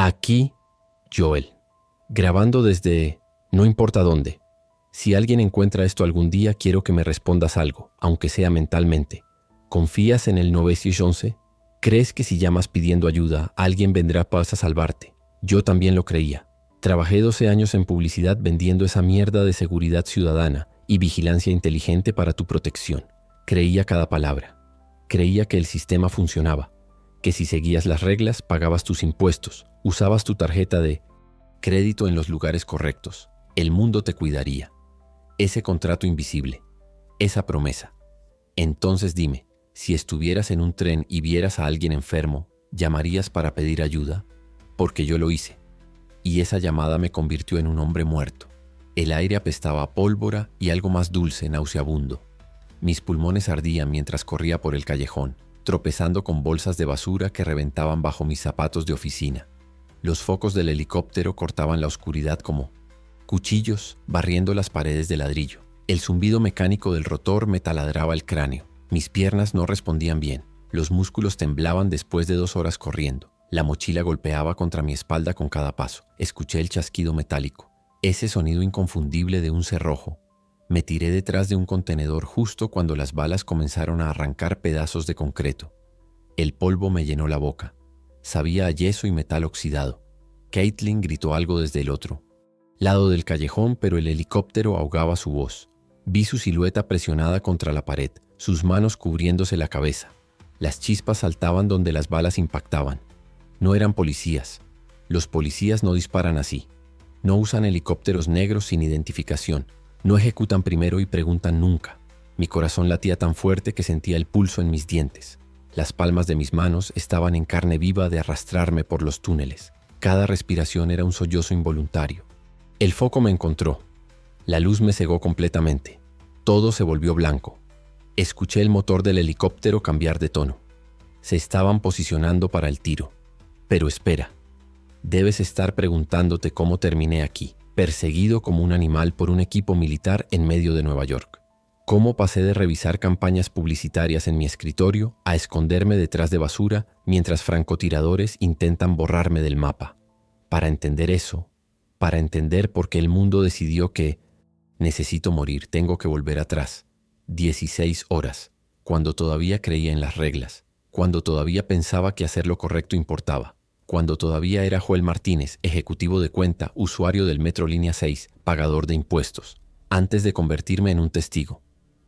Aquí, Joel, grabando desde no importa dónde. Si alguien encuentra esto algún día, quiero que me respondas algo, aunque sea mentalmente. ¿Confías en el 911? ¿Crees que si llamas pidiendo ayuda, alguien vendrá para salvarte? Yo también lo creía. Trabajé 12 años en publicidad vendiendo esa mierda de seguridad ciudadana y vigilancia inteligente para tu protección. Creía cada palabra. Creía que el sistema funcionaba, que si seguías las reglas, pagabas tus impuestos, usabas tu tarjeta de crédito en los lugares correctos, el mundo te cuidaría. Ese contrato invisible, esa promesa. Entonces dime, si estuvieras en un tren y vieras a alguien enfermo, ¿llamarías para pedir ayuda? Porque yo lo hice. Y esa llamada me convirtió en un hombre muerto. El aire apestaba a pólvora y algo más dulce, nauseabundo. Mis pulmones ardían mientras corría por el callejón, tropezando con bolsas de basura que reventaban bajo mis zapatos de oficina. Los focos del helicóptero cortaban la oscuridad como cuchillos barriendo las paredes de ladrillo. El zumbido mecánico del rotor me taladraba el cráneo. Mis piernas no respondían bien. Los músculos temblaban después de 2 horas corriendo. La mochila golpeaba contra mi espalda con cada paso. Escuché el chasquido metálico, ese sonido inconfundible de un cerrojo. Me tiré detrás de un contenedor justo cuando las balas comenzaron a arrancar pedazos de concreto. El polvo me llenó la boca. Sabía a yeso y metal oxidado. Caitlin gritó algo desde el otro lado del callejón, pero el helicóptero ahogaba su voz. Vi su silueta presionada contra la pared, sus manos cubriéndose la cabeza. Las chispas saltaban donde las balas impactaban. No eran policías. Los policías no disparan así. No usan helicópteros negros sin identificación. No ejecutan primero y preguntan nunca. Mi corazón latía tan fuerte que sentía el pulso en mis dientes. Las palmas de mis manos estaban en carne viva de arrastrarme por los túneles. Cada respiración era un sollozo involuntario. El foco me encontró. La luz me cegó completamente. Todo se volvió blanco. Escuché el motor del helicóptero cambiar de tono. Se estaban posicionando para el tiro. Pero espera. Debes estar preguntándote cómo terminé aquí, perseguido como un animal por un equipo militar en medio de Nueva York. ¿Cómo pasé de revisar campañas publicitarias en mi escritorio a esconderme detrás de basura mientras francotiradores intentan borrarme del mapa? Para entender eso, para entender por qué el mundo decidió que necesito morir, tengo que volver atrás. 16 horas, cuando todavía creía en las reglas, cuando todavía pensaba que hacer lo correcto importaba, cuando todavía era Joel Martínez, ejecutivo de cuenta, usuario del Metro Línea 6, pagador de impuestos, antes de convertirme en un testigo,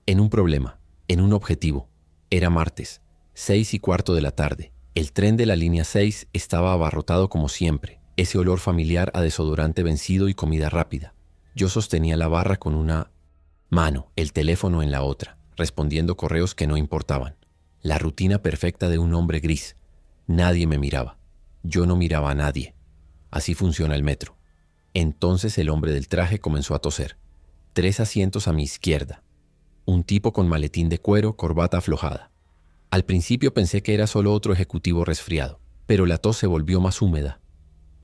en un problema, en un objetivo. Era martes, 6:15 de la tarde. El tren de la Línea 6 estaba abarrotado como siempre, ese olor familiar a desodorante vencido y comida rápida. Yo sostenía la barra con una mano, el teléfono en la otra, respondiendo correos que no importaban. La rutina perfecta de un hombre gris. Nadie me miraba. Yo no miraba a nadie. Así funciona el metro. Entonces el hombre del traje comenzó a toser. 3 asientos a mi izquierda. Un tipo con maletín de cuero, corbata aflojada. Al principio pensé que era solo otro ejecutivo resfriado, pero la tos se volvió más húmeda,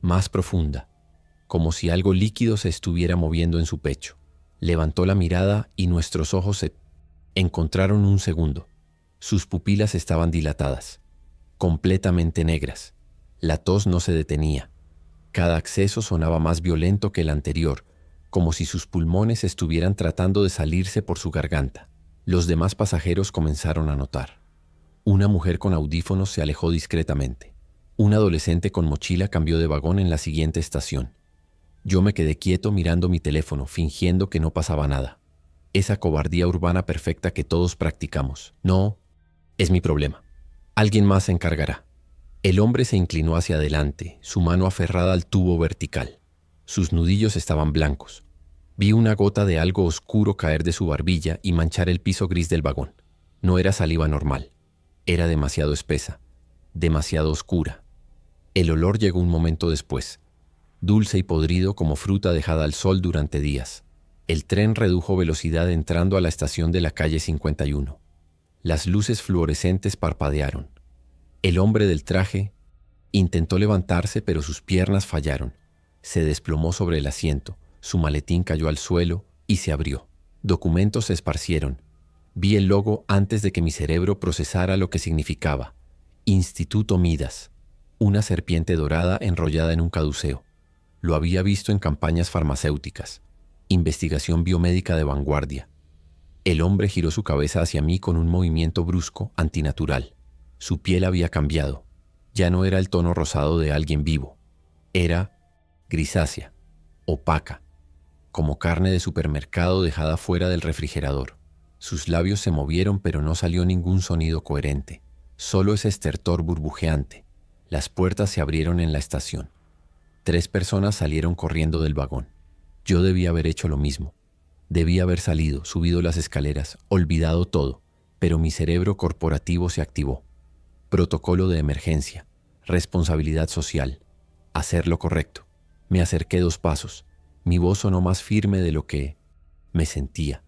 más profunda, como si algo líquido se estuviera moviendo en su pecho. Levantó la mirada y nuestros ojos se encontraron un segundo. Sus pupilas estaban dilatadas, completamente negras. La tos no se detenía. Cada acceso sonaba más violento que el anterior, como si sus pulmones estuvieran tratando de salirse por su garganta. Los demás pasajeros comenzaron a notar. Una mujer con audífonos se alejó discretamente. Un adolescente con mochila cambió de vagón en la siguiente estación. Yo me quedé quieto mirando mi teléfono, fingiendo que no pasaba nada. Esa cobardía urbana perfecta que todos practicamos. No, es mi problema. Alguien más se encargará. El hombre se inclinó hacia adelante, su mano aferrada al tubo vertical. Sus nudillos estaban blancos. Vi una gota de algo oscuro caer de su barbilla y manchar el piso gris del vagón. No era saliva normal. Era demasiado espesa, demasiado oscura. El olor llegó un momento después, dulce y podrido como fruta dejada al sol durante días. El tren redujo velocidad entrando a la estación de la calle 51. Las luces fluorescentes parpadearon. El hombre del traje intentó levantarse, pero sus piernas fallaron. Se desplomó sobre el asiento, su maletín cayó al suelo y se abrió. Documentos se esparcieron. Vi el logo antes de que mi cerebro procesara lo que significaba. Instituto Midas. Una serpiente dorada enrollada en un caduceo. Lo había visto en campañas farmacéuticas. Investigación biomédica de vanguardia. El hombre giró su cabeza hacia mí con un movimiento brusco, antinatural. Su piel había cambiado. Ya no era el tono rosado de alguien vivo. Era grisácea, opaca, como carne de supermercado dejada fuera del refrigerador. Sus labios se movieron, pero no salió ningún sonido coherente. Solo ese estertor burbujeante. Las puertas se abrieron en la estación. 3 personas salieron corriendo del vagón. Yo debía haber hecho lo mismo. Debía haber salido, subido las escaleras, olvidado todo, pero mi cerebro corporativo se activó. Protocolo de emergencia, responsabilidad social, hacer lo correcto. Me acerqué 2 pasos. Mi voz sonó más firme de lo que me sentía.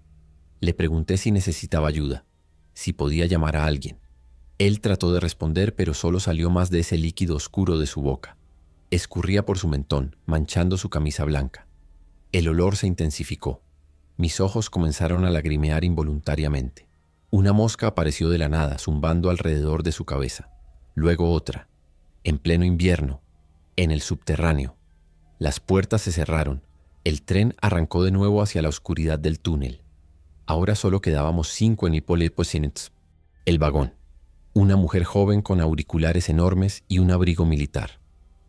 Le pregunté si necesitaba ayuda, si podía llamar a alguien. Él trató de responder, pero solo salió más de ese líquido oscuro de su boca. Escurría por su mentón, manchando su camisa blanca. El olor se intensificó. Mis ojos comenzaron a lagrimear involuntariamente. Una mosca apareció de la nada, zumbando alrededor de su cabeza. Luego otra. En pleno invierno, en el subterráneo. Las puertas se cerraron. El tren arrancó de nuevo hacia la oscuridad del túnel. Ahora solo quedábamos 5 en Hippolyte. El vagón. Una mujer joven con auriculares enormes y un abrigo militar.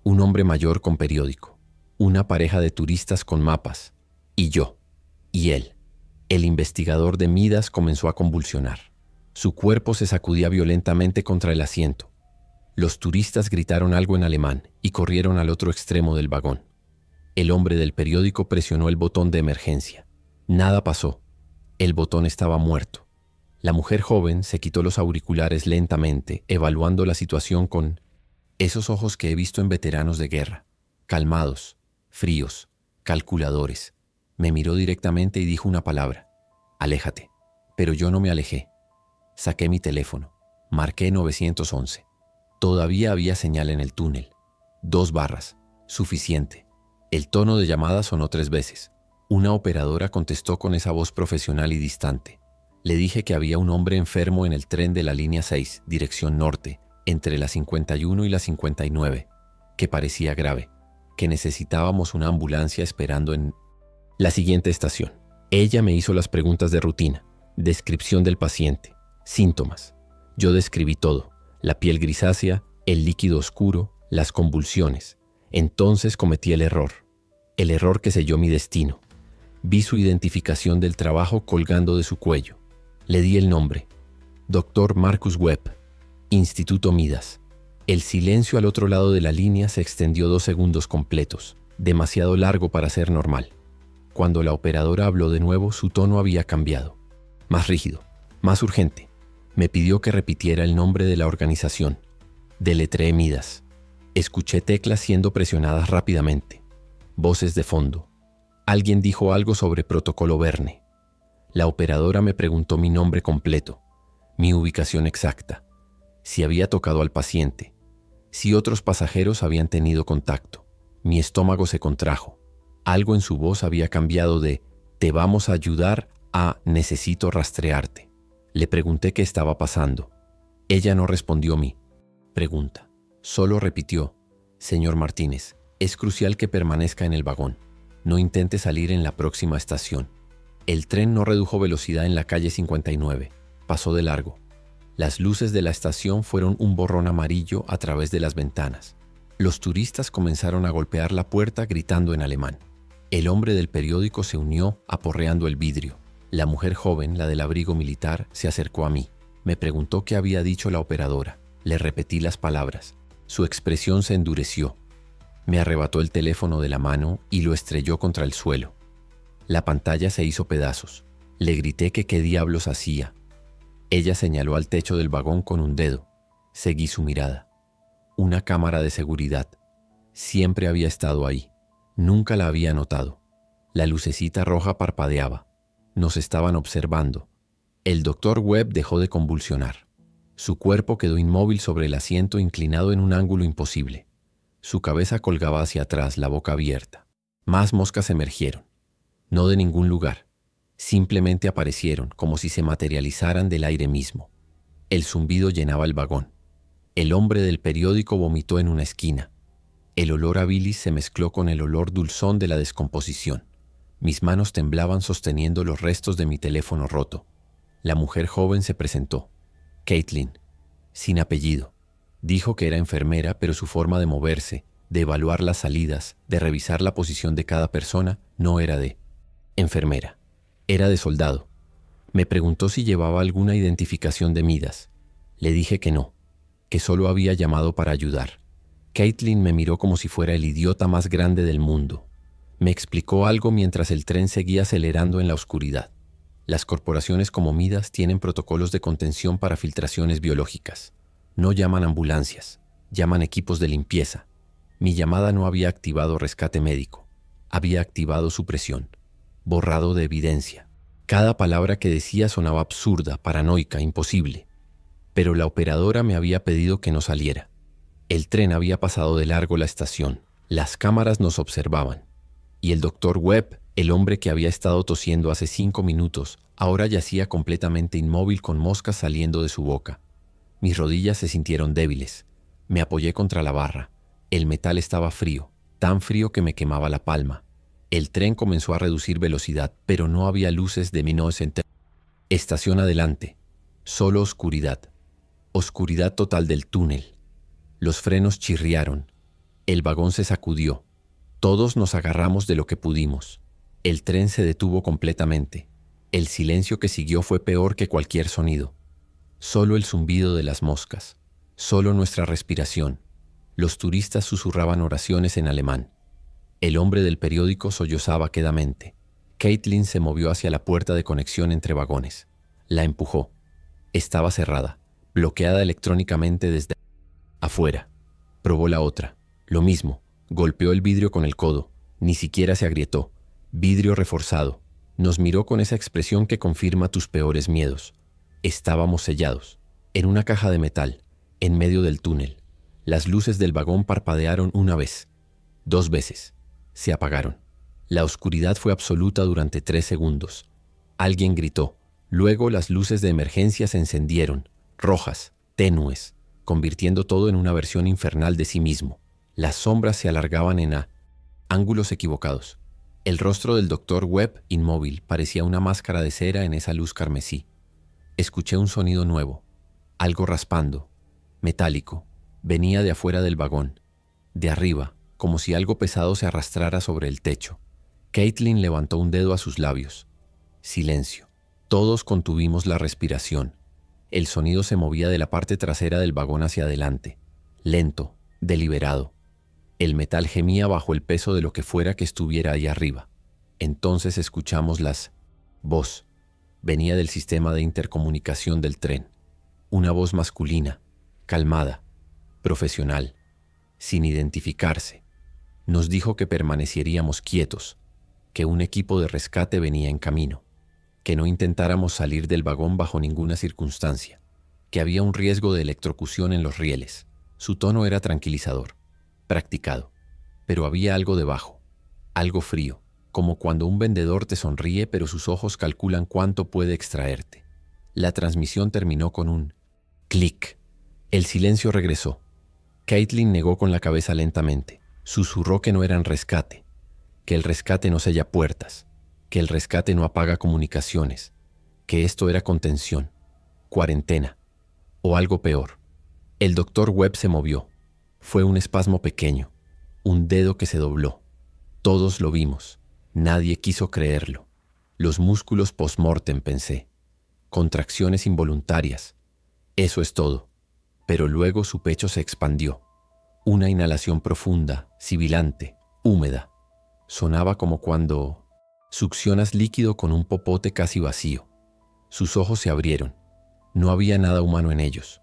Un hombre mayor con periódico. Una pareja de turistas con mapas. Y yo. Y él. El investigador de Midas comenzó a convulsionar. Su cuerpo se sacudía violentamente contra el asiento. Los turistas gritaron algo en alemán y corrieron al otro extremo del vagón. El hombre del periódico presionó el botón de emergencia. Nada pasó. El botón estaba muerto. La mujer joven se quitó los auriculares lentamente, evaluando la situación con esos ojos que he visto en veteranos de guerra, calmados, fríos, calculadores. Me miró directamente y dijo una palabra: aléjate. Pero yo no me alejé. Saqué mi teléfono. Marqué 911. Todavía había señal en el túnel. 2 barras. Suficiente. El tono de llamada sonó 3 veces. Una operadora contestó con esa voz profesional y distante. Le dije que había un hombre enfermo en el tren de la línea 6, dirección norte, entre la 51 y la 59, que parecía grave, que necesitábamos una ambulancia esperando en la siguiente estación. Ella me hizo las preguntas de rutina, descripción del paciente, síntomas. Yo describí todo: la piel grisácea, el líquido oscuro, las convulsiones. Entonces cometí el error que selló mi destino. Vi su identificación del trabajo colgando de su cuello. Le di el nombre: Dr. Marcus Webb, Instituto Midas. El silencio al otro lado de la línea se extendió 2 segundos completos, demasiado largo para ser normal. Cuando la operadora habló de nuevo, su tono había cambiado. Más rígido, más urgente. Me pidió que repitiera el nombre de la organización. Deletreé Midas. Escuché teclas siendo presionadas rápidamente. Voces de fondo. Alguien dijo algo sobre protocolo Verne. La operadora me preguntó mi nombre completo, mi ubicación exacta, si había tocado al paciente, si otros pasajeros habían tenido contacto. Mi estómago se contrajo. Algo en su voz había cambiado de "te vamos a ayudar" a "necesito rastrearte". Le pregunté qué estaba pasando. Ella no respondió mi pregunta. Solo repitió: "Señor Martínez, es crucial que permanezca en el vagón. No intente salir en la próxima estación". El tren no redujo velocidad en la calle 59. Pasó de largo. Las luces de la estación fueron un borrón amarillo a través de las ventanas. Los turistas comenzaron a golpear la puerta gritando en alemán. El hombre del periódico se unió aporreando el vidrio. La mujer joven, la del abrigo militar, se acercó a mí. Me preguntó qué había dicho la operadora. Le repetí las palabras. Su expresión se endureció. Me arrebató el teléfono de la mano y lo estrelló contra el suelo. La pantalla se hizo pedazos. Le grité que qué diablos hacía. Ella señaló al techo del vagón con un dedo. Seguí su mirada. Una cámara de seguridad. Siempre había estado ahí. Nunca la había notado. La lucecita roja parpadeaba. Nos estaban observando. El Dr. Webb dejó de convulsionar. Su cuerpo quedó inmóvil sobre el asiento, inclinado en un ángulo imposible. Su cabeza colgaba hacia atrás, la boca abierta. Más moscas emergieron. No de ningún lugar. Simplemente aparecieron, como si se materializaran del aire mismo. El zumbido llenaba el vagón. El hombre del periódico vomitó en una esquina. El olor a bilis se mezcló con el olor dulzón de la descomposición. Mis manos temblaban sosteniendo los restos de mi teléfono roto. La mujer joven se presentó. Caitlin, sin apellido. Dijo que era enfermera, pero su forma de moverse, de evaluar las salidas, de revisar la posición de cada persona, no era de enfermera. Era de soldado. Me preguntó si llevaba alguna identificación de Midas. Le dije que no, que solo había llamado para ayudar. Caitlin me miró como si fuera el idiota más grande del mundo. Me explicó algo mientras el tren seguía acelerando en la oscuridad. Las corporaciones como Midas tienen protocolos de contención para filtraciones biológicas. No llaman ambulancias, llaman equipos de limpieza. Mi llamada no había activado rescate médico. Había activado supresión, borrado de evidencia. Cada palabra que decía sonaba absurda, paranoica, imposible. Pero la operadora me había pedido que no saliera. El tren había pasado de largo la estación. Las cámaras nos observaban. Y el doctor Webb, el hombre que había estado tosiendo hace 5 minutos, ahora yacía completamente inmóvil con moscas saliendo de su boca. Mis rodillas se sintieron débiles. Me apoyé contra la barra. El metal estaba frío, tan frío que me quemaba la palma. El tren comenzó a reducir velocidad, pero no había luces de 1970. Estación adelante. Solo oscuridad. Oscuridad total del túnel. Los frenos chirriaron. El vagón se sacudió. Todos nos agarramos de lo que pudimos. El tren se detuvo completamente. El silencio que siguió fue peor que cualquier sonido. Solo el zumbido de las moscas. Solo nuestra respiración. Los turistas susurraban oraciones en alemán. El hombre del periódico sollozaba quedamente. Caitlin se movió hacia la puerta de conexión entre vagones. La empujó. Estaba cerrada, bloqueada electrónicamente desde afuera. Probó la otra. Lo mismo. Golpeó el vidrio con el codo. Ni siquiera se agrietó. Vidrio reforzado. Nos miró con esa expresión que confirma tus peores miedos. Estábamos sellados. En una caja de metal, en medio del túnel. Las luces del vagón parpadearon una vez. 2 veces. Se apagaron. La oscuridad fue absoluta durante 3 segundos. Alguien gritó. Luego las luces de emergencia se encendieron, rojas, tenues, convirtiendo todo en una versión infernal de sí mismo. Las sombras se alargaban en ángulos equivocados. El rostro del doctor Webb, inmóvil, parecía una máscara de cera en esa luz carmesí. Escuché un sonido nuevo, algo raspando, metálico. Venía de afuera del vagón, de arriba, como si algo pesado se arrastrara sobre el techo. Caitlin levantó un dedo a sus labios. Silencio. Todos contuvimos la respiración. El sonido se movía de la parte trasera del vagón hacia adelante, lento, deliberado. El metal gemía bajo el peso de lo que fuera que estuviera ahí arriba. Entonces escuchamos voz. Venía del sistema de intercomunicación del tren. Una voz masculina, calmada, profesional, sin identificarse. Nos dijo que permaneceríamos quietos, que un equipo de rescate venía en camino, que no intentáramos salir del vagón bajo ninguna circunstancia, que había un riesgo de electrocución en los rieles. Su tono era tranquilizador, practicado, pero había algo debajo, algo frío, como cuando un vendedor te sonríe pero sus ojos calculan cuánto puede extraerte. La transmisión terminó con un clic. El silencio regresó. Caitlin negó con la cabeza lentamente. Susurró que no eran rescate, que el rescate no sella puertas, que el rescate no apaga comunicaciones, que esto era contención, cuarentena, o algo peor. El doctor Webb se movió. Fue un espasmo pequeño, un dedo que se dobló. Todos lo vimos. Nadie quiso creerlo. Los músculos post-mortem, pensé. Contracciones involuntarias. Eso es todo. Pero luego su pecho se expandió. Una inhalación profunda, sibilante, húmeda. Sonaba como cuando succionas líquido con un popote casi vacío. Sus ojos se abrieron. No había nada humano en ellos.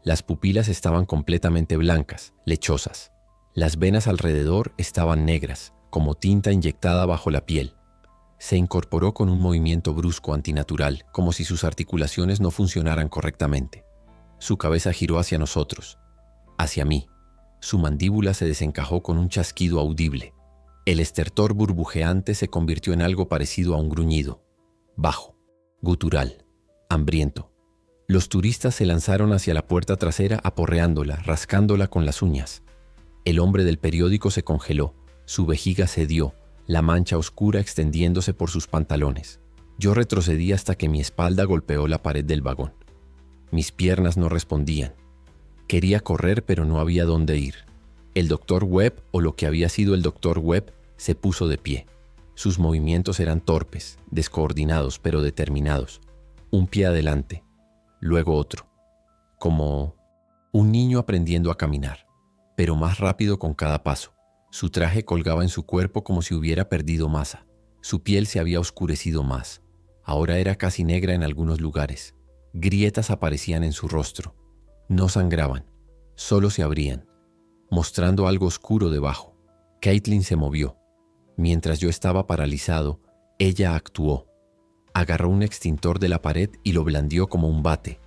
Las pupilas estaban completamente blancas, lechosas. Las venas alrededor estaban negras, como tinta inyectada bajo la piel. Se incorporó con un movimiento brusco antinatural, como si sus articulaciones no funcionaran correctamente. Su cabeza giró hacia nosotros, hacia mí. Su mandíbula se desencajó con un chasquido audible. El estertor burbujeante se convirtió en algo parecido a un gruñido, bajo, gutural, hambriento. Los turistas se lanzaron hacia la puerta trasera aporreándola, rascándola con las uñas. El hombre del periódico se congeló, su vejiga cedió, la mancha oscura extendiéndose por sus pantalones. Yo retrocedí hasta que mi espalda golpeó la pared del vagón. Mis piernas no respondían. Quería correr, pero no había dónde ir. El doctor Webb, o lo que había sido el doctor Webb, se puso de pie. Sus movimientos eran torpes, descoordinados, pero determinados. Un pie adelante, luego otro. Como un niño aprendiendo a caminar, pero más rápido con cada paso. Su traje colgaba en su cuerpo como si hubiera perdido masa. Su piel se había oscurecido más. Ahora era casi negra en algunos lugares. Grietas aparecían en su rostro. No sangraban, solo se abrían, mostrando algo oscuro debajo. Caitlin se movió. Mientras yo estaba paralizado, ella actuó. Agarró un extintor de la pared y lo blandió como un bate.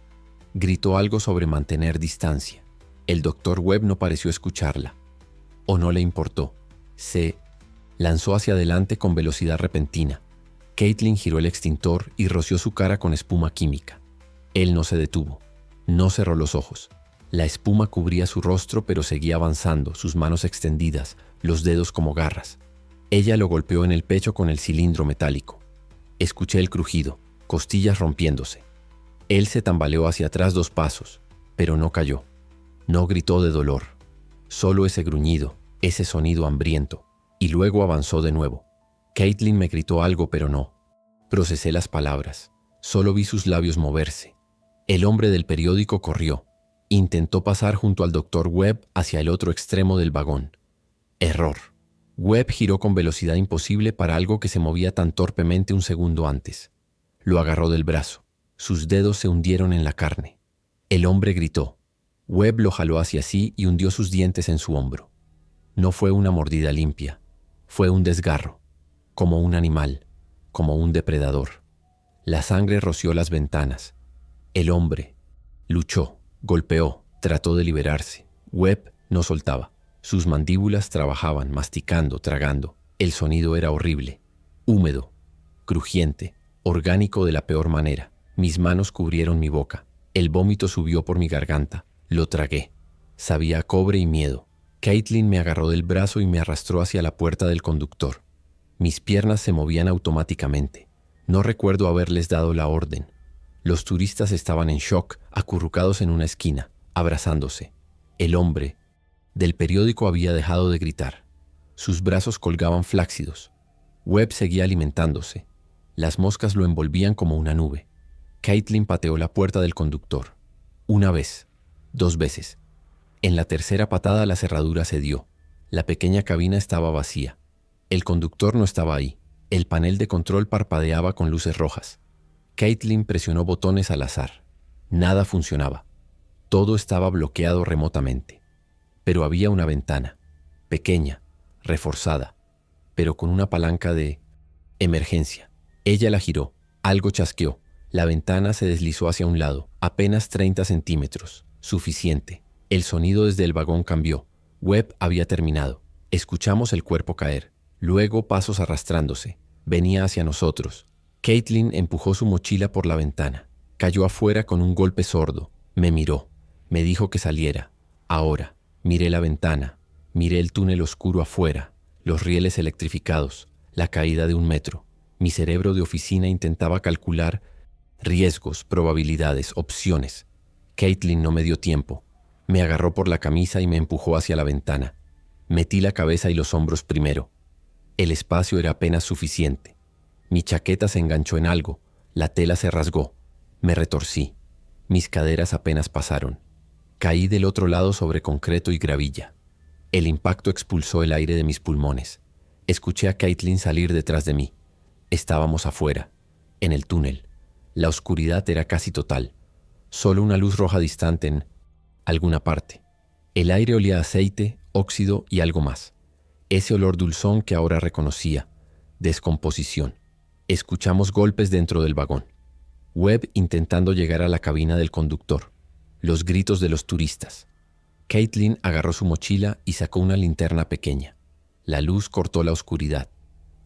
Gritó algo sobre mantener distancia. El doctor Webb no pareció escucharla. O no le importó. Se lanzó hacia adelante con velocidad repentina. Caitlin giró el extintor y roció su cara con espuma química. Él no se detuvo. No cerró los ojos. La espuma cubría su rostro, pero seguía avanzando, sus manos extendidas, los dedos como garras. Ella lo golpeó en el pecho con el cilindro metálico. Escuché el crujido, costillas rompiéndose. Él se tambaleó hacia atrás 2 pasos, pero no cayó. No gritó de dolor. Solo ese gruñido, ese sonido hambriento. Y luego avanzó de nuevo. Caitlin me gritó algo, pero no. Procesé las palabras. Solo vi sus labios moverse. El hombre del periódico corrió. Intentó pasar junto al doctor Webb hacia el otro extremo del vagón. Error. Webb giró con velocidad imposible para algo que se movía tan torpemente un segundo antes. Lo agarró del brazo. Sus dedos se hundieron en la carne. El hombre gritó. Webb lo jaló hacia sí y hundió sus dientes en su hombro. No fue una mordida limpia. Fue un desgarro. Como un animal. Como un depredador. La sangre roció las ventanas. El hombre luchó, golpeó, trató de liberarse. Webb no soltaba. Sus mandíbulas trabajaban, masticando, tragando. El sonido era horrible, húmedo, crujiente, orgánico de la peor manera. Mis manos cubrieron mi boca. El vómito subió por mi garganta. Lo tragué. Sabía a cobre y miedo. Caitlin me agarró del brazo y me arrastró hacia la puerta del conductor. Mis piernas se movían automáticamente. No recuerdo haberles dado la orden. Los turistas estaban en shock, acurrucados en una esquina, abrazándose. El hombre del periódico había dejado de gritar. Sus brazos colgaban flácidos. Webb seguía alimentándose. Las moscas lo envolvían como una nube. Caitlin pateó la puerta del conductor. 1 vez, 2 veces. En la tercera patada la cerradura cedió. La pequeña cabina estaba vacía. El conductor no estaba ahí. El panel de control parpadeaba con luces rojas. Caitlin presionó botones al azar. Nada funcionaba. Todo estaba bloqueado remotamente. Pero había una ventana, pequeña, reforzada, pero con una palanca de emergencia. Ella la giró. Algo chasqueó. La ventana se deslizó hacia un lado, apenas 30 centímetros. Suficiente. El sonido desde el vagón cambió. Webb había terminado. Escuchamos el cuerpo caer. Luego pasos arrastrándose. Venía hacia nosotros. Caitlin empujó su mochila por la ventana. Cayó afuera con un golpe sordo. Me miró. Me dijo que saliera. Ahora. Miré la ventana. Miré el túnel oscuro afuera. Los rieles electrificados. La caída de 1 metro. Mi cerebro de oficina intentaba calcular riesgos, probabilidades, opciones. Caitlin no me dio tiempo. Me agarró por la camisa y me empujó hacia la ventana. Metí la cabeza y los hombros primero. El espacio era apenas suficiente. Mi chaqueta se enganchó en algo. La tela se rasgó. Me retorcí. Mis caderas apenas pasaron. Caí del otro lado sobre concreto y gravilla. El impacto expulsó el aire de mis pulmones. Escuché a Caitlin salir detrás de mí. Estábamos afuera, en el túnel. La oscuridad era casi total. Solo una luz roja distante en alguna parte. El aire olía a aceite, óxido y algo más. Ese olor dulzón que ahora reconocía. Descomposición. Escuchamos golpes dentro del vagón. Webb intentando llegar a la cabina del conductor. Los gritos de los turistas. Caitlin agarró su mochila y sacó una linterna pequeña. La luz cortó la oscuridad.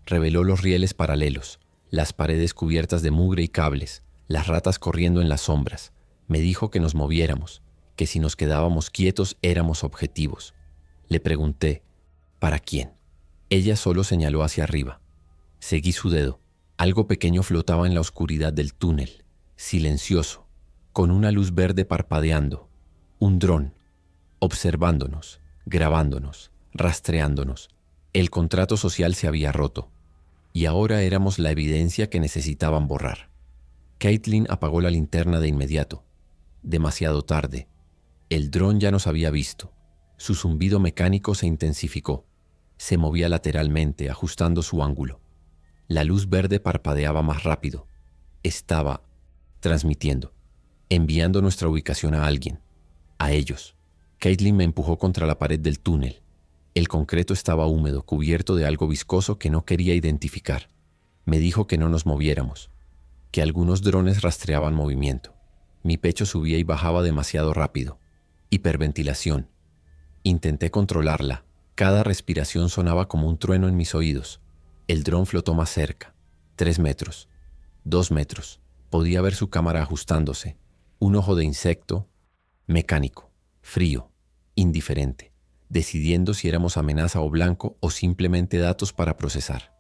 Reveló los rieles paralelos, las paredes cubiertas de mugre y cables, las ratas corriendo en las sombras. Me dijo que nos moviéramos, que si nos quedábamos quietos éramos objetivos. Le pregunté, ¿para quién? Ella solo señaló hacia arriba. Seguí su dedo. Algo pequeño flotaba en la oscuridad del túnel, silencioso, con una luz verde parpadeando. Un dron, observándonos, grabándonos, rastreándonos. El contrato social se había roto, y ahora éramos la evidencia que necesitaban borrar. Caitlin apagó la linterna de inmediato. Demasiado tarde. El dron ya nos había visto. Su zumbido mecánico se intensificó. Se movía lateralmente, ajustando su ángulo. La luz verde parpadeaba más rápido. Estaba transmitiendo, enviando nuestra ubicación a alguien, a ellos. Caitlin me empujó contra la pared del túnel. El concreto estaba húmedo, cubierto de algo viscoso que no quería identificar. Me dijo que no nos moviéramos, que algunos drones rastreaban movimiento. Mi pecho subía y bajaba demasiado rápido. Hiperventilación. Intenté controlarla. Cada respiración sonaba como un trueno en mis oídos. El dron flotó más cerca. 3 metros. 2 metros. Podía ver su cámara ajustándose. Un ojo de insecto. Mecánico. Frío. Indiferente. Decidiendo si éramos amenaza o blanco o simplemente datos para procesar.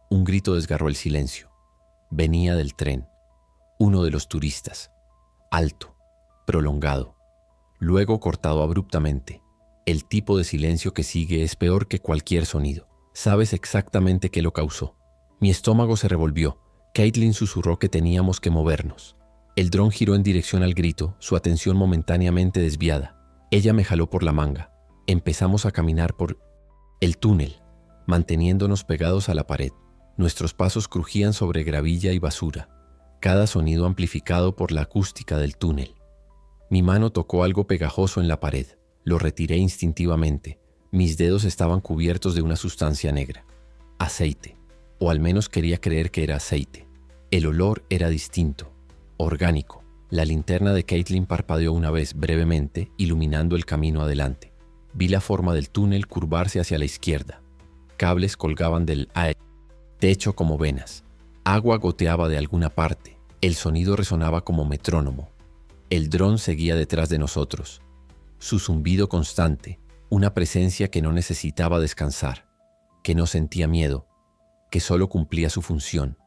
Un grito desgarró el silencio. Venía del tren. Uno de los turistas. Alto. Prolongado. Luego cortado abruptamente. El tipo de silencio que sigue es peor que cualquier sonido. Sabes exactamente qué lo causó. Mi estómago se revolvió. Caitlin susurró que teníamos que movernos. El dron giró en dirección al grito, su atención momentáneamente desviada. Ella me jaló por la manga. Empezamos a caminar por el túnel, manteniéndonos pegados a la pared. Nuestros pasos crujían sobre gravilla y basura, cada sonido amplificado por la acústica del túnel. Mi mano tocó algo pegajoso en la pared. Lo retiré instintivamente. Mis dedos estaban cubiertos de una sustancia negra. Aceite. O al menos quería creer que era aceite. El olor era distinto, orgánico. La linterna de Caitlin parpadeó una vez brevemente, iluminando el camino adelante. Vi la forma del túnel curvarse hacia la izquierda. Cables colgaban del techo como venas. Agua goteaba de alguna parte. El sonido resonaba como metrónomo. El dron seguía detrás de nosotros. Su zumbido constante, una presencia que no necesitaba descansar, que no sentía miedo, que solo cumplía su función.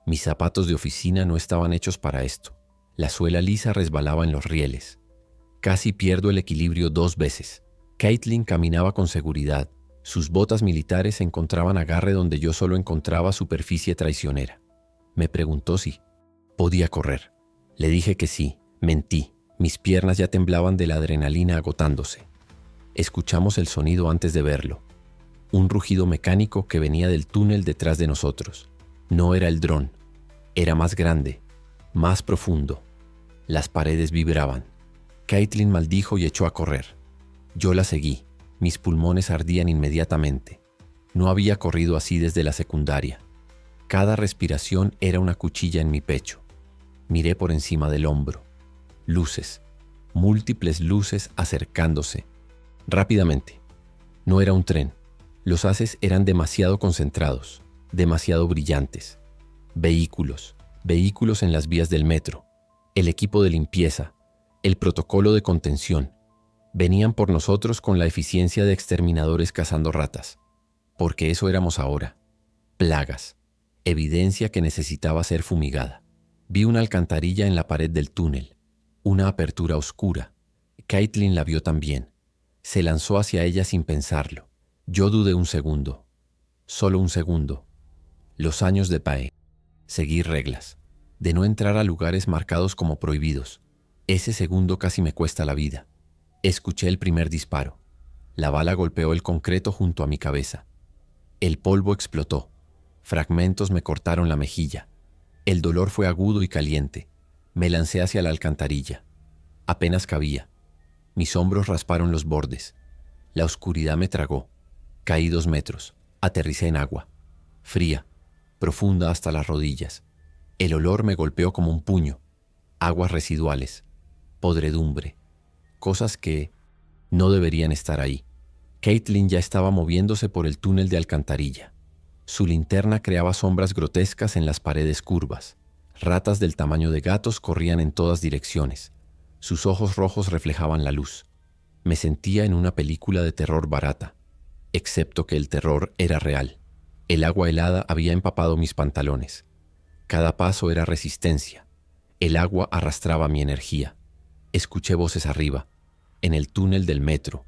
Mis zapatos de oficina no estaban hechos para esto. La suela lisa resbalaba en los rieles. Casi pierdo el equilibrio 2 veces. Caitlin caminaba con seguridad. Sus botas militares encontraban agarre donde yo solo encontraba superficie traicionera. Me preguntó si podía correr. Le dije que sí. Mentí. Mis piernas ya temblaban de la adrenalina agotándose. Escuchamos el sonido antes de verlo. Un rugido mecánico que venía del túnel detrás de nosotros. No era el dron. Era más grande, más profundo. Las paredes vibraban. Caitlin maldijo y echó a correr. Yo la seguí. Mis pulmones ardían inmediatamente. No había corrido así desde la secundaria. Cada respiración era una cuchilla en mi pecho. Miré por encima del hombro. Luces, múltiples luces acercándose. Rápidamente. No era un tren. Los haces eran demasiado concentrados, demasiado brillantes. Vehículos en las vías del metro, el equipo de limpieza, el protocolo de contención. Venían por nosotros con la eficiencia de exterminadores cazando ratas. Porque eso éramos ahora. Plagas. Evidencia que necesitaba ser fumigada. Vi una alcantarilla en la pared del túnel. Una apertura oscura. Caitlin la vio también. Se lanzó hacia ella sin pensarlo. Yo dudé un segundo. Solo un segundo. Los años de PAE. Seguir reglas. De no entrar a lugares marcados como prohibidos. Ese segundo casi me cuesta la vida. Escuché el primer disparo. La bala golpeó el concreto junto a mi cabeza. El polvo explotó. Fragmentos me cortaron la mejilla. El dolor fue agudo y caliente. Me lancé hacia la alcantarilla. Apenas cabía. Mis hombros rasparon los bordes. La oscuridad me tragó. Caí 2 metros. Aterricé en agua. Fría, profunda hasta las rodillas. El olor me golpeó como un puño. Aguas residuales. Podredumbre. Cosas que no deberían estar ahí. Caitlin ya estaba moviéndose por el túnel de alcantarilla. Su linterna creaba sombras grotescas en las paredes curvas. Ratas del tamaño de gatos corrían en todas direcciones. Sus ojos rojos reflejaban la luz. Me sentía en una película de terror barata, excepto que el terror era real. El agua helada había empapado mis pantalones. Cada paso era resistencia. El agua arrastraba mi energía. Escuché voces arriba, en el túnel del metro,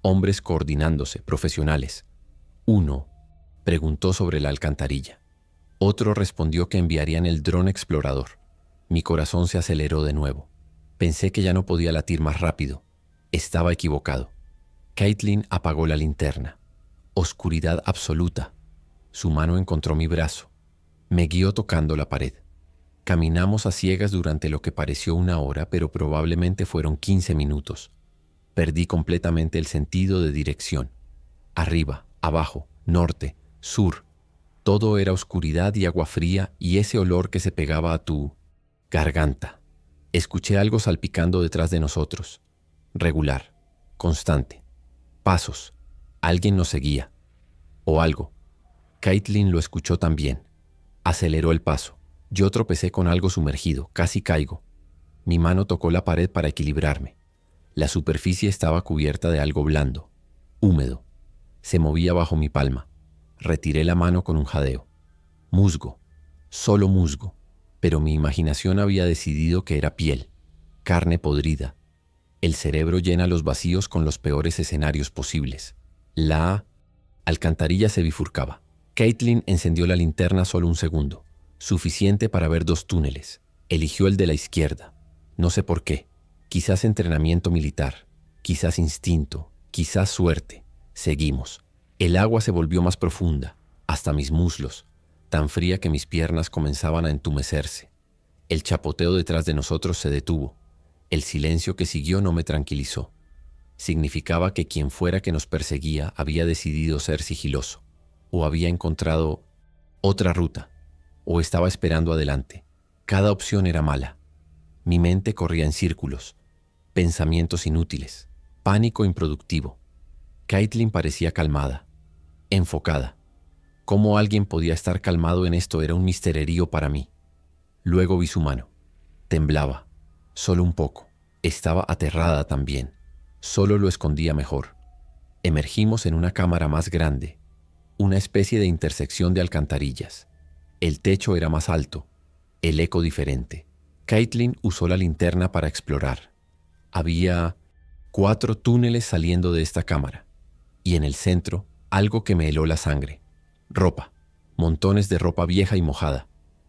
hombres coordinándose, profesionales. Uno preguntó sobre la alcantarilla. Otro respondió que enviarían el dron explorador. Mi corazón se aceleró de nuevo. Pensé que ya no podía latir más rápido. Estaba equivocado. Caitlin apagó la linterna. Oscuridad absoluta. Su mano encontró mi brazo. Me guió tocando la pared. Caminamos a ciegas durante lo que pareció una hora, pero probablemente fueron 15 minutos. Perdí completamente el sentido de dirección. Arriba, abajo, norte, sur. Todo era oscuridad y agua fría y ese olor que se pegaba a tu garganta. Escuché algo salpicando detrás de nosotros. Regular, constante. Pasos. Alguien nos seguía. O algo. Caitlin lo escuchó también. Aceleró el paso. Yo tropecé con algo sumergido, casi caigo. Mi mano tocó la pared para equilibrarme. La superficie estaba cubierta de algo blando, húmedo. Se movía bajo mi palma. Retiré la mano con un jadeo. Musgo, solo musgo, pero mi imaginación había decidido que era piel, carne podrida. El cerebro llena los vacíos con los peores escenarios posibles. La alcantarilla se bifurcaba. Caitlin encendió la linterna solo un segundo, suficiente para ver 2 túneles. Eligió el de la izquierda. No sé por qué. Quizás entrenamiento militar, quizás instinto, quizás suerte. Seguimos. El agua se volvió más profunda, hasta mis muslos, tan fría que mis piernas comenzaban a entumecerse. El chapoteo detrás de nosotros se detuvo. El silencio que siguió no me tranquilizó. Significaba que quien fuera que nos perseguía había decidido ser sigiloso, o había encontrado otra ruta, o estaba esperando adelante. Cada opción era mala. Mi mente corría en círculos, pensamientos inútiles, pánico improductivo. Caitlin parecía calmada, enfocada. Cómo alguien podía estar calmado en esto era un misterio para mí. Luego vi su mano. Temblaba, solo un poco. Estaba aterrada también. Solo lo escondía mejor. Emergimos en una cámara más grande, una especie de intersección de alcantarillas. El techo era más alto, el eco diferente. Caitlin usó la linterna para explorar. Había 4 túneles saliendo de esta cámara, y en el centro, algo que me heló la sangre. Ropa, montones de ropa vieja y mojada,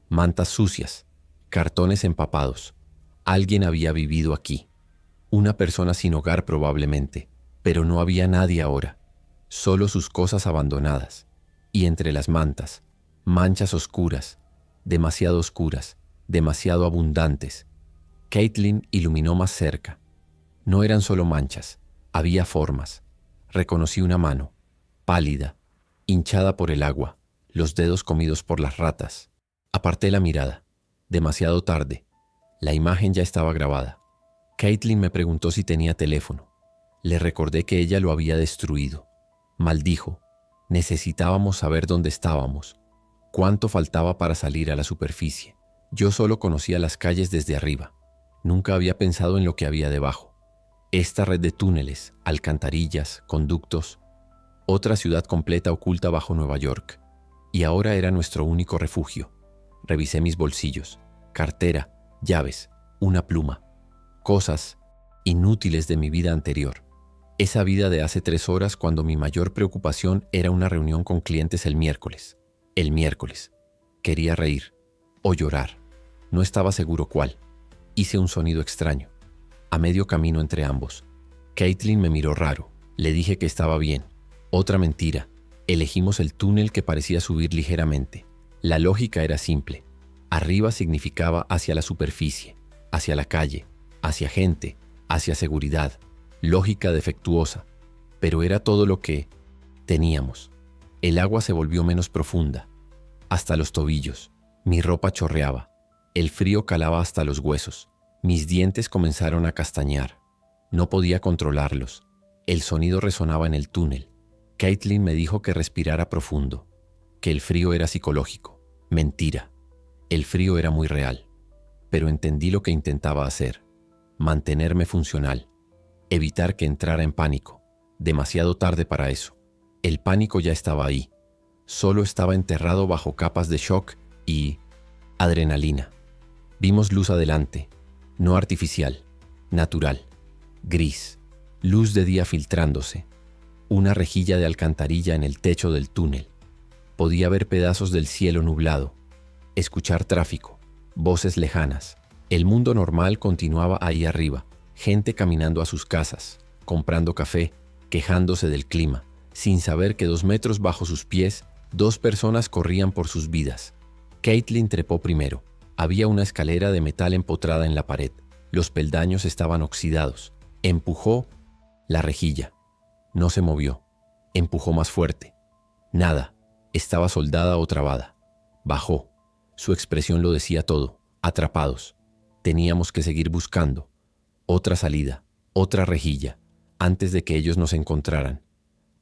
mantas sucias, cartones empapados. Alguien había vivido aquí. Una persona sin hogar probablemente, pero no había nadie ahora. Solo sus cosas abandonadas. Y entre las mantas, manchas oscuras, demasiado abundantes. Caitlin iluminó más cerca. No eran solo manchas, había formas. Reconocí una mano, pálida, hinchada por el agua, los dedos comidos por las ratas. Aparté la mirada. Demasiado tarde. La imagen ya estaba grabada. Caitlin me preguntó si tenía teléfono. Le recordé que ella lo había destruido. Maldijo. Necesitábamos saber dónde estábamos. Cuánto faltaba para salir a la superficie. Yo solo conocía las calles desde arriba. Nunca había pensado en lo que había debajo. Esta red de túneles, alcantarillas, conductos, otra ciudad completa oculta bajo Nueva York. Y ahora era nuestro único refugio. Revisé mis bolsillos, cartera, llaves, una pluma. Cosas inútiles de mi vida anterior. Esa vida de hace 3 horas cuando mi mayor preocupación era una reunión con clientes el miércoles. El miércoles. Quería reír o llorar. No estaba seguro cuál. Hice un sonido extraño. A medio camino entre ambos. Caitlin me miró raro. Le dije que estaba bien. Otra mentira. Elegimos el túnel que parecía subir ligeramente. La lógica era simple. Arriba significaba hacia la superficie, hacia la calle, hacia gente, hacia seguridad. Lógica defectuosa. Pero era todo lo que teníamos. El agua se volvió menos profunda. Hasta los tobillos. Mi ropa chorreaba. El frío calaba hasta los huesos. Mis dientes comenzaron a castañar. No podía controlarlos. El sonido resonaba en el túnel. Caitlin me dijo que respirara profundo, que el frío era psicológico. Mentira. El frío era muy real. Pero entendí lo que intentaba hacer. mantenerme funcional, evitar que entrara en pánico. Demasiado tarde para eso. El pánico ya estaba ahí. Solo estaba enterrado bajo capas de shock y adrenalina. Vimos luz adelante, no artificial, natural, gris, luz de día filtrándose, una rejilla de alcantarilla en el techo del túnel. Podía ver pedazos del cielo nublado, escuchar tráfico, voces lejanas. El mundo normal continuaba ahí arriba, gente caminando a sus casas, comprando café, quejándose del clima, sin saber que 2 metros bajo sus pies, 2 personas corrían por sus vidas. Caitlin trepó primero. Había una escalera de metal empotrada en la pared. Los peldaños estaban oxidados. Empujó la rejilla. No se movió. Empujó más fuerte. Nada. Estaba soldada o trabada. Bajó. Su expresión lo decía todo. Atrapados. Teníamos que seguir buscando. Otra salida. Otra rejilla. Antes de que ellos nos encontraran.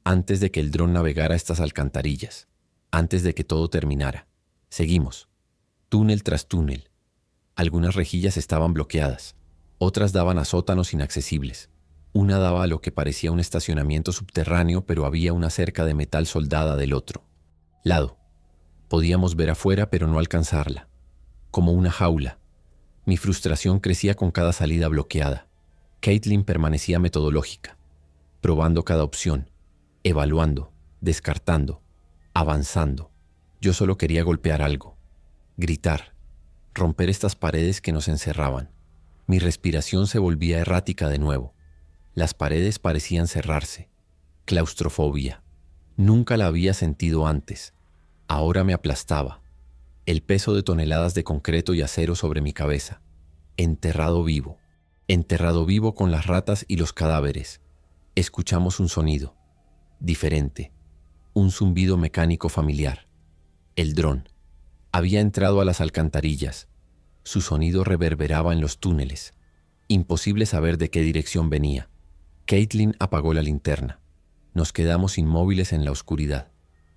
Antes de que el dron navegara estas alcantarillas. Antes de que todo terminara. Seguimos. Túnel tras túnel. Algunas rejillas estaban bloqueadas. Otras daban a sótanos inaccesibles. Una daba a lo que parecía un estacionamiento subterráneo, pero había una cerca de metal soldada del otro lado. Podíamos ver afuera, pero no alcanzarla. Como una jaula. Mi frustración crecía con cada salida bloqueada. Caitlin permanecía metodológica, probando cada opción, evaluando, descartando, avanzando. Yo solo quería golpear algo, gritar, romper estas paredes que nos encerraban. Mi respiración se volvía errática de nuevo. Las paredes parecían cerrarse. Claustrofobia. Nunca la había sentido antes. Ahora me aplastaba. El peso de toneladas de concreto y acero sobre mi cabeza. Enterrado vivo. Enterrado vivo con las ratas y los cadáveres. Escuchamos un sonido. Diferente. Un zumbido mecánico familiar. El dron. Había entrado a las alcantarillas. Su sonido reverberaba en los túneles. Imposible saber de qué dirección venía. Caitlin apagó la linterna. Nos quedamos inmóviles en la oscuridad.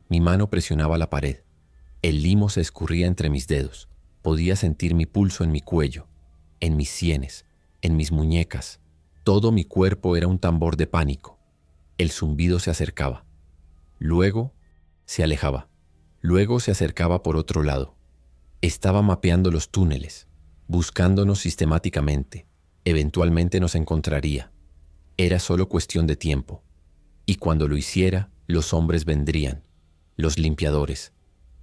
Mi mano presionaba la pared. El limo se escurría entre mis dedos. Podía sentir mi pulso en mi cuello, en mis sienes, en mis muñecas. Todo mi cuerpo era un tambor de pánico. El zumbido se acercaba. Luego se alejaba. Luego se acercaba por otro lado. Estaba mapeando los túneles, buscándonos sistemáticamente. Eventualmente nos encontraría. Era solo cuestión de tiempo. Y cuando lo hiciera, los hombres vendrían, los limpiadores,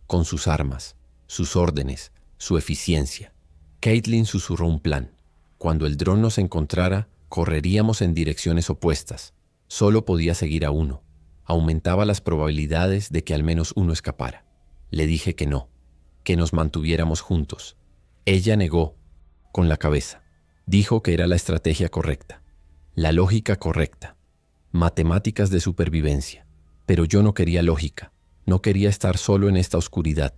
con sus armas, sus órdenes, su eficiencia. Caitlin susurró un plan. Cuando el dron nos encontrara, correríamos en direcciones opuestas. Solo podía seguir a uno. Aumentaba las probabilidades de que al menos uno escapara. Le dije que no, que nos mantuviéramos juntos. Ella negó, con la cabeza. Dijo que era la estrategia correcta, la lógica correcta, matemáticas de supervivencia. Pero yo no quería lógica, no quería estar solo en esta oscuridad.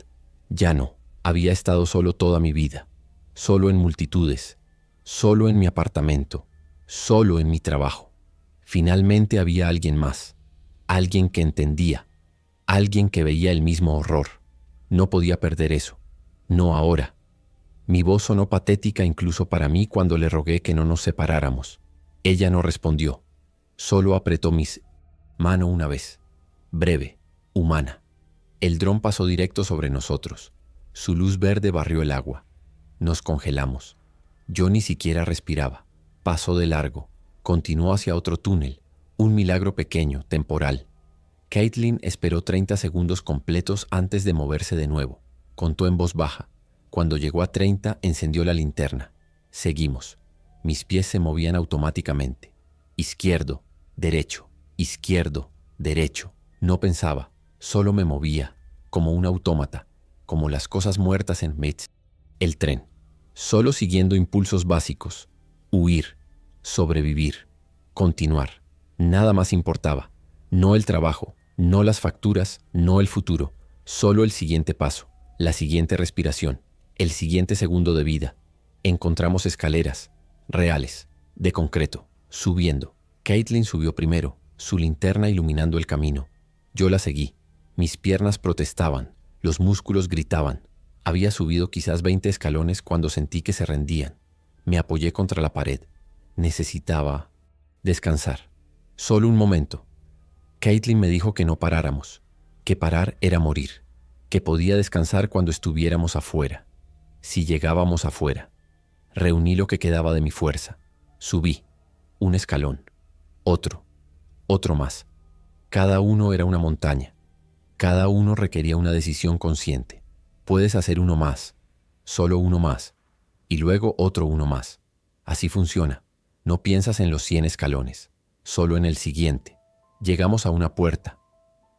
Ya no, había estado solo toda mi vida, solo en multitudes, solo en mi apartamento, solo en mi trabajo. Finalmente había alguien más, alguien que entendía, alguien que veía el mismo horror. No podía perder eso, no ahora. Mi voz sonó patética incluso para mí cuando le rogué que no nos separáramos. Ella no respondió, solo apretó mis mano una vez, breve, humana. El dron pasó directo sobre nosotros. Su luz verde barrió el agua. Nos congelamos. Yo ni siquiera respiraba. Pasó de largo. Continuó hacia otro túnel. Un milagro pequeño, temporal. Caitlin esperó 30 segundos completos antes de moverse de nuevo. Contó en voz baja. Cuando llegó a 30, encendió la linterna. Seguimos. Mis pies se movían automáticamente. Izquierdo, derecho, izquierdo, derecho. No pensaba, solo me movía, como un autómata, como las cosas muertas en Metz. El tren. Solo siguiendo impulsos básicos. Huir, sobrevivir, continuar. Nada más importaba. No el trabajo, no las facturas, no el futuro. Solo el siguiente paso, la siguiente respiración, el siguiente segundo de vida. Encontramos escaleras, reales, de concreto, subiendo. Caitlin subió primero, su linterna iluminando el camino. Yo la seguí. Mis piernas protestaban, los músculos gritaban. Había subido quizás 20 escalones cuando sentí que se rendían. Me apoyé contra la pared. Necesitaba descansar. Solo un momento. Caitlin me dijo que no paráramos, que parar era morir, que podía descansar cuando estuviéramos afuera. Si llegábamos afuera. Reuní lo que quedaba de mi fuerza. Subí. Un escalón. Otro. Otro más. Cada uno era una montaña. Cada uno requería una decisión consciente. Puedes hacer uno más. Solo uno más. Y luego otro uno más. Así funciona. No piensas en los 100 escalones. Solo en el siguiente. Llegamos a una puerta.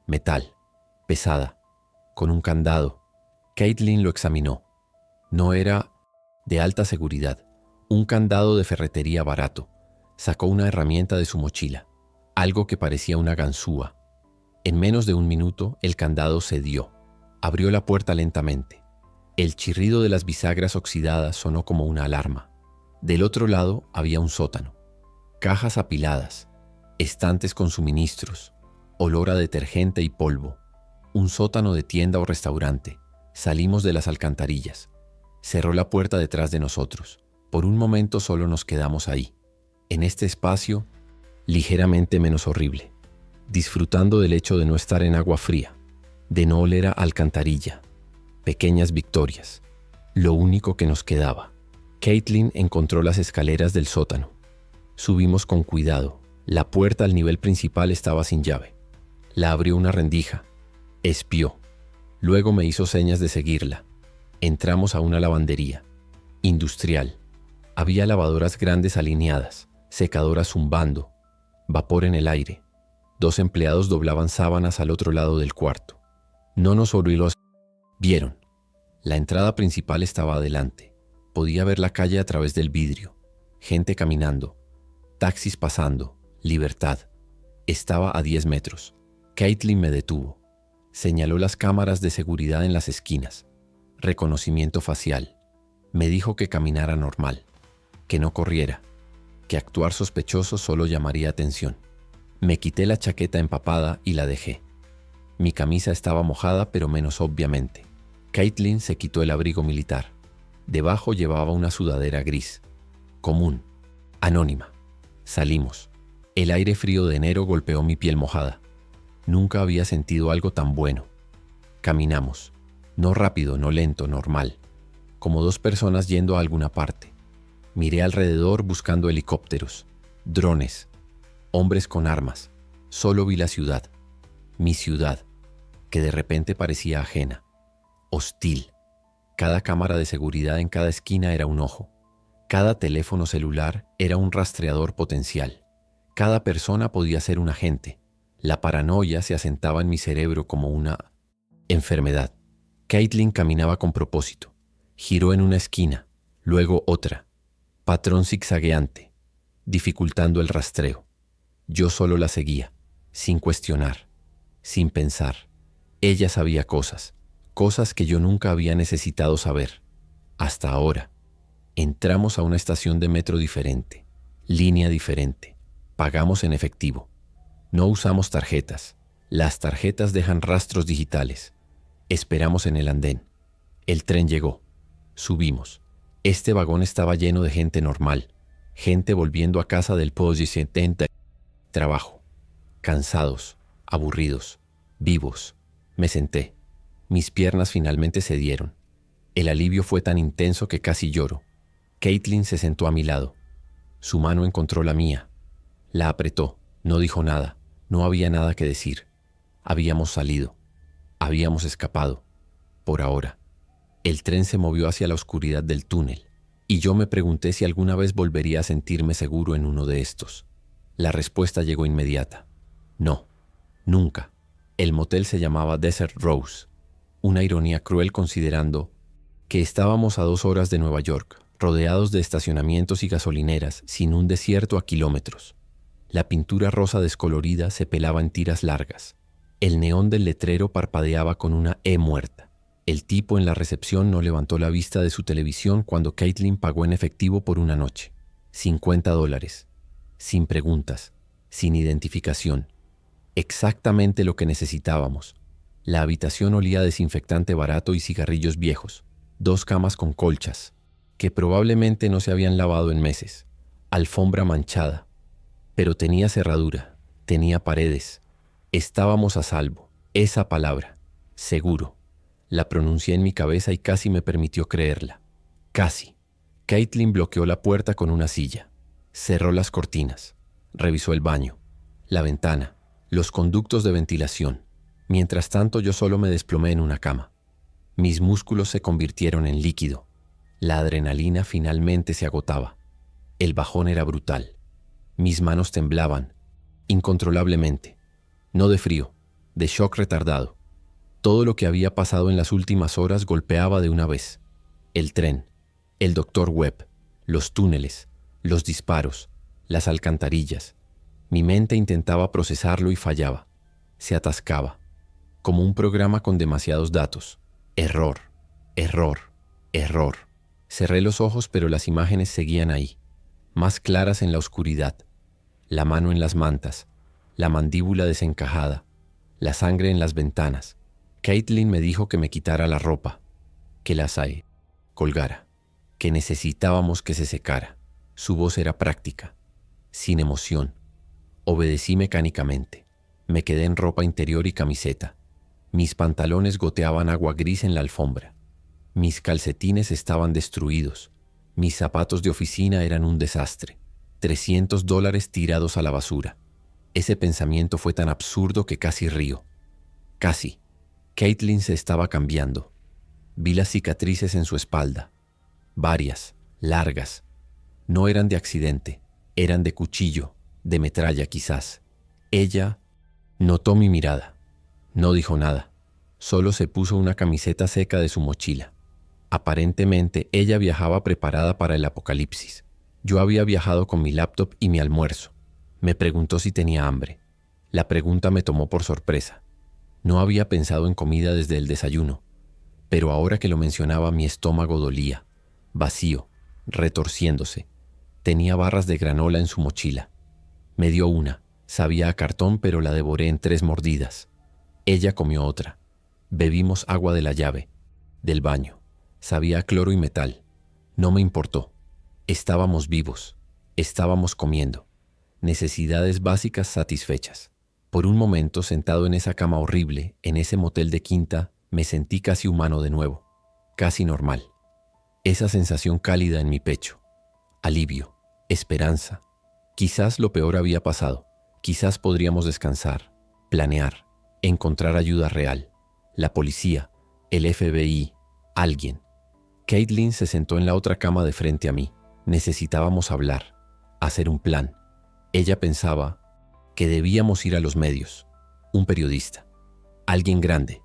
Metal. Pesada. Con un candado. Caitlin lo examinó. No era de alta seguridad. Un candado de ferretería barato. Sacó una herramienta de su mochila. Algo que parecía una ganzúa. En menos de un minuto, el candado cedió. Abrió la puerta lentamente. El chirrido de las bisagras oxidadas sonó como una alarma. Del otro lado había un sótano. Cajas apiladas. Estantes con suministros. Olor a detergente y polvo. Un sótano de tienda o restaurante. Salimos de las alcantarillas. Cerró la puerta detrás de nosotros. Por un momento solo nos quedamos ahí, en este espacio ligeramente menos horrible, disfrutando del hecho de no estar en agua fría, de no oler a alcantarilla. Pequeñas victorias. Lo único que nos quedaba. Caitlin encontró las escaleras del sótano. Subimos con cuidado. La puerta al nivel principal estaba sin llave. La abrió una rendija. Espió. Luego me hizo señas de seguirla. Entramos a una lavandería. Industrial. Había lavadoras grandes alineadas, secadoras zumbando, vapor en el aire. 2 empleados doblaban sábanas al otro lado del cuarto. No nos olvidó. Vieron. La entrada principal estaba adelante. Podía ver la calle a través del vidrio. Gente caminando. Taxis pasando. Libertad. Estaba a 10 metros. Caitlin me detuvo. Señaló las cámaras de seguridad en las esquinas. Reconocimiento facial. Me dijo que caminara normal, que no corriera, que actuar sospechoso solo llamaría atención. Me quité la chaqueta empapada y la dejé. Mi camisa estaba mojada, pero menos obviamente. Caitlin se quitó el abrigo militar. Debajo llevaba una sudadera gris. Común. Anónima. Salimos. El aire frío de enero golpeó mi piel mojada. Nunca había sentido algo tan bueno. Caminamos. No rápido, no lento, normal. Como 2 personas yendo a alguna parte. Miré alrededor buscando helicópteros, drones, hombres con armas. Solo vi la ciudad. Mi ciudad, que de repente parecía ajena. Hostil. Cada cámara de seguridad en cada esquina era un ojo. Cada teléfono celular era un rastreador potencial. Cada persona podía ser un agente. La paranoia se asentaba en mi cerebro como una enfermedad. Caitlin caminaba con propósito. Giró en una esquina, luego otra. Patrón zigzagueante, dificultando el rastreo. Yo solo la seguía, sin cuestionar, sin pensar. Ella sabía cosas que yo nunca había necesitado saber. Hasta ahora. Entramos a una estación de metro diferente, línea diferente. Pagamos en efectivo. No usamos tarjetas. Las tarjetas dejan rastros digitales. Esperamos en el andén. El tren llegó. Subimos. Este vagón estaba lleno de gente normal. Gente volviendo a casa del post 70. Trabajo. Cansados. Aburridos. Vivos. Me senté. Mis piernas finalmente cedieron. El alivio fue tan intenso que casi lloro. Caitlin se sentó a mi lado. Su mano encontró la mía. La apretó. No dijo nada. No había nada que decir. Habíamos salido. Habíamos escapado. Por ahora. El tren se movió hacia la oscuridad del túnel, y yo me pregunté si alguna vez volvería a sentirme seguro en uno de estos. La respuesta llegó inmediata. No. Nunca. El motel se llamaba Desert Rose. Una ironía cruel considerando que estábamos a 2 horas de Nueva York, rodeados de estacionamientos y gasolineras, sin un desierto a kilómetros. La pintura rosa descolorida se pelaba en tiras largas. El neón del letrero parpadeaba con una E muerta. El tipo en la recepción no levantó la vista de su televisión cuando Caitlin pagó en efectivo por una noche. $50. Sin preguntas, sin identificación. Exactamente lo que necesitábamos. La habitación olía a desinfectante barato y cigarrillos viejos. 2 camas con colchas, que probablemente no se habían lavado en meses. alfombra manchada, pero tenía cerradura, tenía paredes. Estábamos a salvo. Esa palabra, seguro, la pronuncié en mi cabeza y casi me permitió creerla. Casi. Caitlin bloqueó la puerta con una silla. Cerró las cortinas. Revisó el baño, la ventana, los conductos de ventilación. Mientras tanto, yo solo me desplomé en una cama. Mis músculos se convirtieron en líquido. La adrenalina finalmente se agotaba. El bajón era brutal. Mis manos temblaban, incontrolablemente. No de frío, de shock retardado. Todo lo que había pasado en las últimas horas golpeaba de una vez. El tren, el Dr. Webb, los túneles, los disparos, las alcantarillas. Mi mente intentaba procesarlo y fallaba. Se atascaba, como un programa con demasiados datos. Error, error, error. Cerré los ojos, pero las imágenes seguían ahí, más claras en la oscuridad. La mano en las mantas, la mandíbula desencajada, la sangre en las ventanas. Caitlin me dijo que me quitara la ropa, que la colgara, que necesitábamos que se secara. Su voz era práctica, sin emoción. Obedecí mecánicamente. Me quedé en ropa interior y camiseta. Mis pantalones goteaban agua gris en la alfombra. Mis calcetines estaban destruidos. Mis zapatos de oficina eran un desastre. $300 tirados a la basura. Ese pensamiento fue tan absurdo que casi río. Casi. Caitlin se estaba cambiando. Vi las cicatrices en su espalda. Varias, largas. No eran de accidente, eran de cuchillo, de metralla quizás. Ella notó mi mirada. No dijo nada. Solo se puso una camiseta seca de su mochila. Aparentemente, ella viajaba preparada para el apocalipsis. Yo había viajado con mi laptop y mi almuerzo. Me preguntó si tenía hambre. La pregunta me tomó por sorpresa. No había pensado en comida desde el desayuno, pero ahora que lo mencionaba mi estómago dolía, vacío, retorciéndose. Tenía barras de granola en su mochila. Me dio una, sabía a cartón, pero la devoré en 3 mordidas. Ella comió otra. Bebimos agua de la llave, del baño. Sabía a cloro y metal. No me importó. Estábamos vivos. Estábamos comiendo. Necesidades básicas satisfechas. Por un momento, sentado en esa cama horrible, en ese motel de quinta, me sentí casi humano de nuevo. Casi normal. Esa sensación cálida en mi pecho. Alivio. Esperanza. Quizás lo peor había pasado. Quizás podríamos descansar, planear, encontrar ayuda real. La policía, el FBI, alguien. Caitlin se sentó en la otra cama de frente a mí. Necesitábamos hablar, hacer un plan. Ella pensaba que debíamos ir a los medios. Un periodista, alguien grande.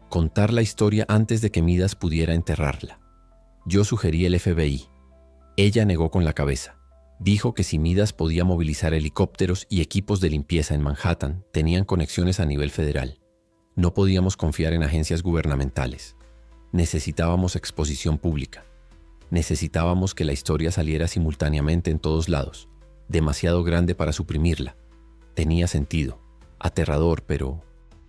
Contar la historia antes de que Midas pudiera enterrarla. Yo sugerí el FBI. Ella negó con la cabeza. Dijo que si Midas podía movilizar helicópteros y equipos de limpieza en Manhattan, tenían conexiones a nivel federal. No podíamos confiar en agencias gubernamentales. Necesitábamos exposición pública. Necesitábamos que la historia saliera simultáneamente en todos lados. Demasiado grande para suprimirla. Tenía sentido. Aterrador, pero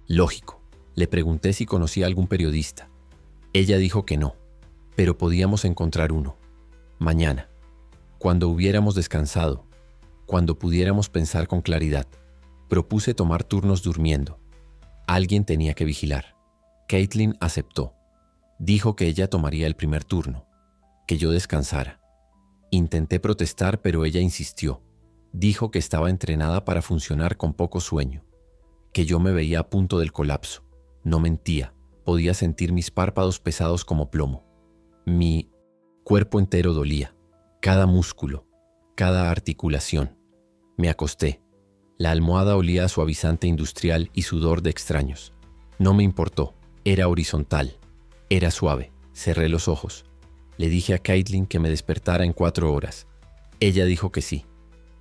lógico. Le pregunté si conocía a algún periodista. Ella dijo que no, pero podíamos encontrar uno. Mañana. Cuando hubiéramos descansado. Cuando pudiéramos pensar con claridad. Propuse tomar turnos durmiendo. Alguien tenía que vigilar. Caitlin aceptó. Dijo que ella tomaría el primer turno, que yo descansara. Intenté protestar, pero ella insistió. Dijo que estaba entrenada para funcionar con poco sueño, que yo me veía a punto del colapso. No mentía, podía sentir mis párpados pesados como plomo. Mi cuerpo entero dolía, cada músculo, cada articulación. Me acosté. La almohada olía a suavizante industrial y sudor de extraños. No me importó, era horizontal. Era suave. Cerré los ojos. Le dije a Caitlin que me despertara en 4 horas. Ella dijo que sí.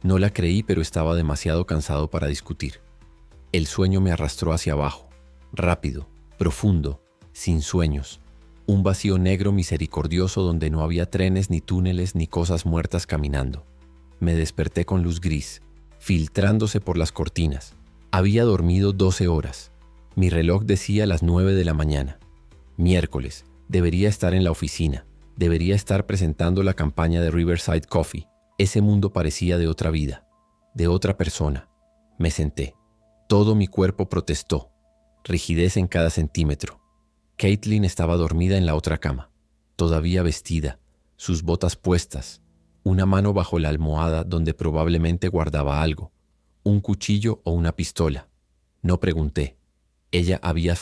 No la creí, pero estaba demasiado cansado para discutir. El sueño me arrastró hacia abajo. Rápido, profundo, sin sueños. Un vacío negro misericordioso donde no había trenes, ni túneles, ni cosas muertas caminando. Me desperté con luz gris, filtrándose por las cortinas. Había dormido 12 horas. Mi reloj decía las 9 de la mañana. Miércoles, debería estar en la oficina, debería estar presentando la campaña de Riverside Coffee. Ese mundo parecía de otra vida, de otra persona. Me senté. Todo mi cuerpo protestó, rigidez en cada centímetro. Caitlin estaba dormida en la otra cama, todavía vestida, sus botas puestas, una mano bajo la almohada donde probablemente guardaba algo, un cuchillo o una pistola. No pregunté. Ella había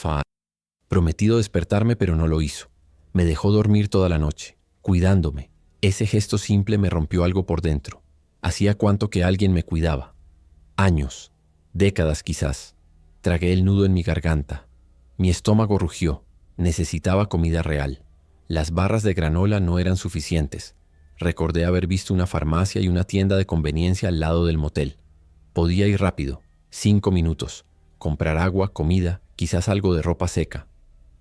prometido despertarme, pero no lo hizo. Me dejó dormir toda la noche, cuidándome. Ese gesto simple me rompió algo por dentro. Hacía cuánto que alguien me cuidaba. Años, décadas quizás. Tragué el nudo en mi garganta. Mi estómago rugió. Necesitaba comida real. Las barras de granola no eran suficientes. Recordé haber visto una farmacia y una tienda de conveniencia al lado del motel. Podía ir rápido, 5 minutos, comprar agua, comida, quizás algo de ropa seca.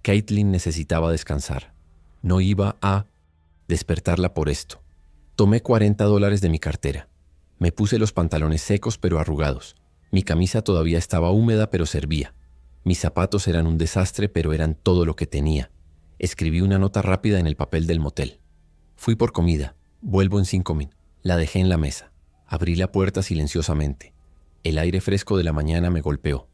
Caitlin necesitaba descansar. No iba a despertarla por esto. Tomé $40 de mi cartera. Me puse los pantalones secos pero arrugados. Mi camisa todavía estaba húmeda pero servía. Mis zapatos eran un desastre pero eran todo lo que tenía. Escribí una nota rápida en el papel del motel. Fui por comida. Vuelvo en 5 min. La dejé en la mesa. Abrí la puerta silenciosamente. El aire fresco de la mañana me golpeó.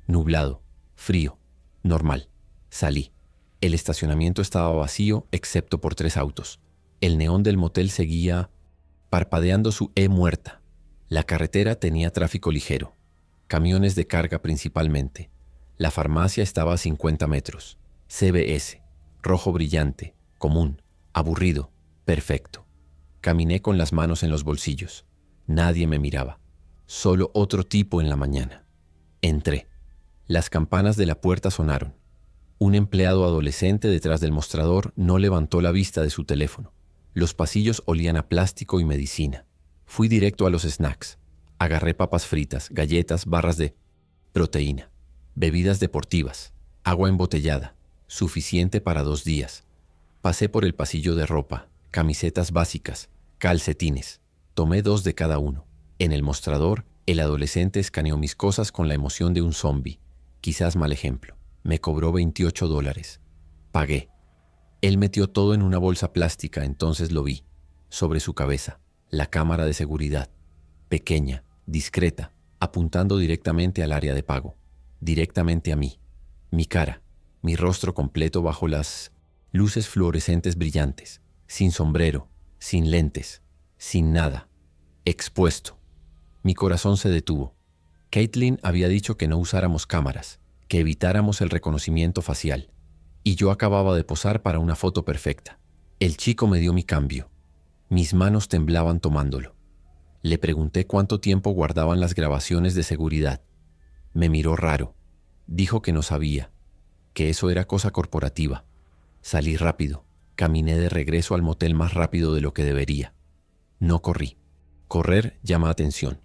Nublado, frío, normal. Salí. El estacionamiento estaba vacío excepto por 3 autos. El neón del motel seguía parpadeando su muerta. La carretera tenía tráfico ligero. Camiones de carga principalmente. La farmacia estaba a 50 metros. CVS. Rojo brillante. Común. Aburrido. Perfecto. Caminé con las manos en los bolsillos. Nadie me miraba. Solo otro tipo en la mañana. Entré. Las campanas de la puerta sonaron. Un empleado adolescente detrás del mostrador no levantó la vista de su teléfono. Los pasillos olían a plástico y medicina. Fui directo a los snacks. Agarré papas fritas, galletas, barras de proteína, bebidas deportivas, agua embotellada, suficiente para 2 días. Pasé por el pasillo de ropa, camisetas básicas, calcetines. Tomé 2 de cada uno. En el mostrador, el adolescente escaneó mis cosas con la emoción de un zombi. Quizás mal ejemplo. Me cobró $28. Pagué. Él metió todo en una bolsa plástica, entonces lo vi. Sobre su cabeza, la cámara de seguridad. Pequeña, discreta, apuntando directamente al área de pago. Directamente a mí. Mi cara, mi rostro completo bajo las luces fluorescentes brillantes. Sin sombrero, sin lentes, sin nada. Expuesto. Mi corazón se detuvo. Caitlin había dicho que no usáramos cámaras, que evitáramos el reconocimiento facial. Y yo acababa de posar para una foto perfecta. El chico me dio mi cambio. Mis manos temblaban tomándolo. Le pregunté cuánto tiempo guardaban las grabaciones de seguridad. Me miró raro. Dijo que no sabía, que eso era cosa corporativa. Salí rápido. Caminé de regreso al motel más rápido de lo que debería. No corrí. Correr llama atención,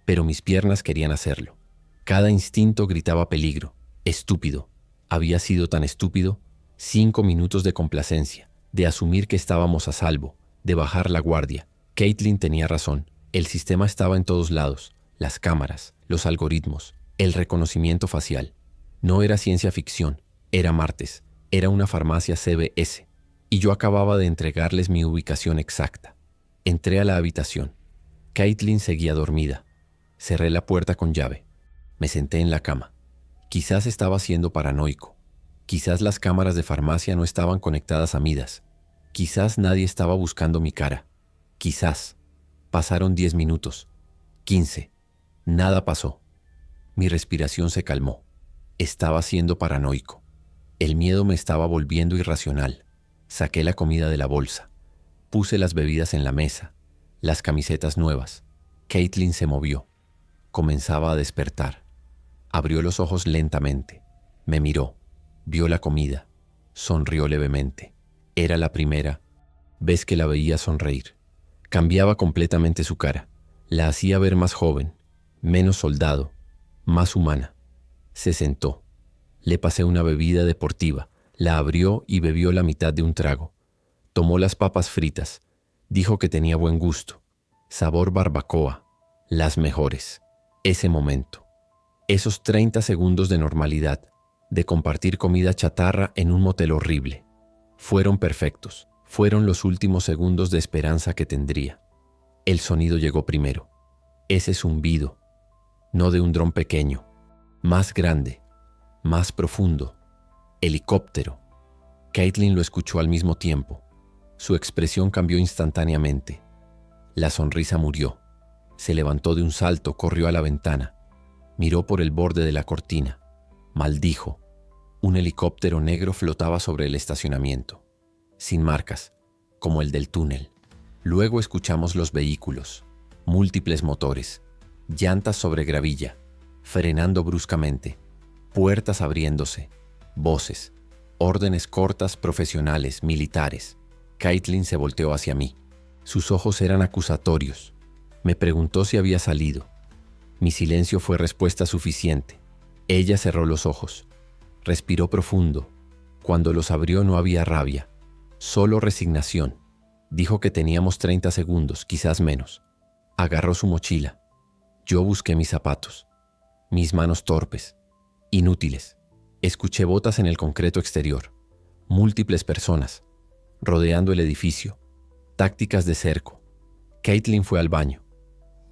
pero mis piernas querían hacerlo. Cada instinto gritaba peligro. Estúpido. Había sido tan estúpido. 5 minutos de complacencia, de asumir que estábamos a salvo, de bajar la guardia. Caitlin tenía razón. El sistema estaba en todos lados. Las cámaras, los algoritmos, el reconocimiento facial. No era ciencia ficción. Era martes. Era una farmacia CVS. Y yo acababa de entregarles mi ubicación exacta. Entré a la habitación. Caitlin seguía dormida. Cerré la puerta con llave. Me senté en la cama. Quizás estaba siendo paranoico. Quizás las cámaras de farmacia no estaban conectadas a Midas. Quizás nadie estaba buscando mi cara. Quizás. Pasaron 10 minutos. 15. Nada pasó. Mi respiración se calmó. Estaba siendo paranoico. El miedo me estaba volviendo irracional. Saqué la comida de la bolsa. Puse las bebidas en la mesa. Las camisetas nuevas. Caitlin se movió. Comenzaba a despertar. Abrió los ojos lentamente. Me miró. Vio la comida. Sonrió levemente. Era la primera vez que la veía sonreír. Cambiaba completamente su cara. La hacía ver más joven, menos soldado, más humana. Se sentó. Le pasé una bebida deportiva. La abrió y bebió la mitad de un trago. Tomó las papas fritas. Dijo que tenía buen gusto. Sabor barbacoa. Las mejores. Ese momento. Esos 30 segundos de normalidad, de compartir comida chatarra en un motel horrible. Fueron perfectos. Fueron los últimos segundos de esperanza que tendría. El sonido llegó primero. Ese zumbido, no de un dron pequeño, más grande, más profundo. Helicóptero. Caitlin lo escuchó al mismo tiempo. Su expresión cambió instantáneamente. La sonrisa murió. Se levantó de un salto, corrió a la ventana. Miró por el borde de la cortina. Maldijo. Un helicóptero negro flotaba sobre el estacionamiento, sin marcas, como el del túnel. Luego escuchamos los vehículos, múltiples motores, llantas sobre gravilla, frenando bruscamente, puertas abriéndose, voces, órdenes cortas, profesionales, militares. Caitlin se volteó hacia mí. Sus ojos eran acusatorios. Me preguntó si había salido. Mi silencio fue respuesta suficiente. Ella cerró los ojos. Respiró profundo. Cuando los abrió no había rabia, solo resignación. Dijo que teníamos 30 segundos, quizás menos. Agarró su mochila. Yo busqué mis zapatos. Mis manos torpes, inútiles. Escuché botas en el concreto exterior. Múltiples personas, rodeando el edificio. Tácticas de cerco. Caitlin fue al baño.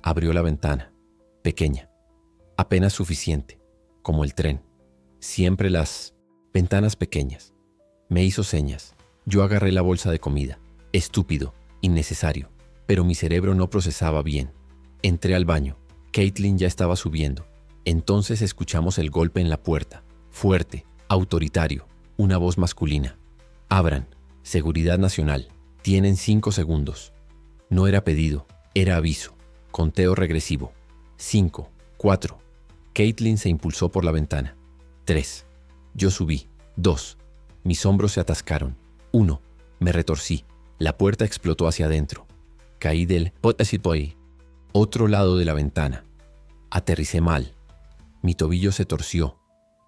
Abrió la ventana. Pequeña. Apenas suficiente. Como el tren. Siempre las ventanas pequeñas. Me hizo señas. Yo agarré la bolsa de comida. Estúpido, innecesario. Pero mi cerebro no procesaba bien. Entré al baño. Caitlin ya estaba subiendo. Entonces escuchamos el golpe en la puerta. Fuerte, autoritario. Una voz masculina. Abran. Seguridad Nacional. Tienen 5 segundos. No era pedido, era aviso. Conteo regresivo. 5, 4. Caitlin se impulsó por la ventana. 3. Yo subí. 2. Mis hombros se atascaron. 1. Me retorcí. La puerta explotó hacia adentro. Caí del otro lado de la ventana. Aterricé mal. Mi tobillo se torció.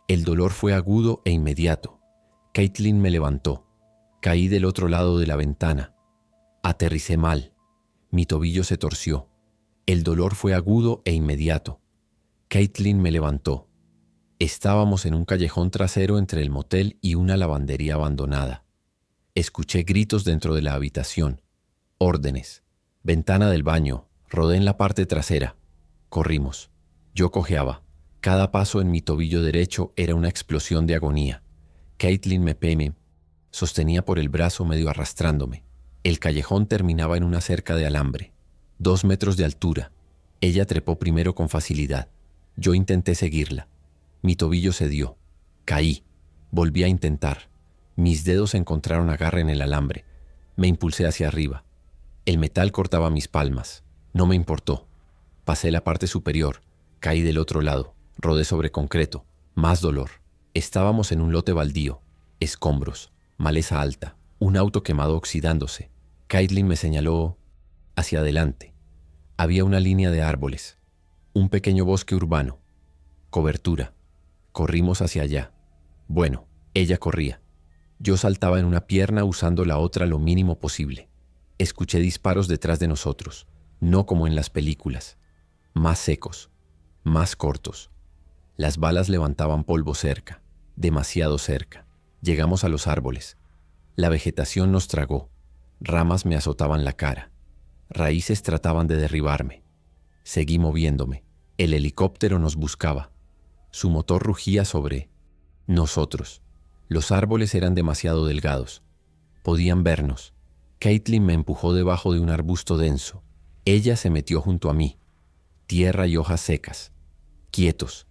El dolor fue agudo e inmediato. Caitlin me levantó. Caí del otro lado de la ventana. Aterricé mal. Mi tobillo se torció. El dolor fue agudo e inmediato. Caitlin me levantó. Estábamos en un callejón trasero entre el motel y una lavandería abandonada. Escuché gritos dentro de la habitación. Órdenes. Ventana del baño. Rodé en la parte trasera. Corrimos. Yo cojeaba. Cada paso en mi tobillo derecho era una explosión de agonía. Caitlin me sostenía por el brazo medio arrastrándome. El callejón terminaba en una cerca de alambre. 2 metros de altura. Ella trepó primero con facilidad. Yo intenté seguirla. Mi tobillo cedió. Caí. Volví a intentar. Mis dedos encontraron agarre en el alambre. Me impulsé hacia arriba. El metal cortaba mis palmas. No me importó. Pasé la parte superior. Caí del otro lado. Rodé sobre concreto. Más dolor. Estábamos en un lote baldío. Escombros. Maleza alta. Un auto quemado oxidándose. Caitlin me señaló hacia adelante. Había una línea de árboles. Un pequeño bosque urbano. Cobertura. Corrimos hacia allá. Bueno, ella corría. Yo saltaba en una pierna usando la otra lo mínimo posible. Escuché disparos detrás de nosotros, no como en las películas. Más secos, más cortos. Las balas levantaban polvo cerca, demasiado cerca. Llegamos a los árboles. La vegetación nos tragó. Ramas me azotaban la cara. Raíces trataban de derribarme. Seguí moviéndome. El helicóptero nos buscaba. Su motor rugía sobre nosotros. Los árboles eran demasiado delgados. Podían vernos. Caitlin me empujó debajo de un arbusto denso. Ella se metió junto a mí. Tierra y hojas secas. Quietos.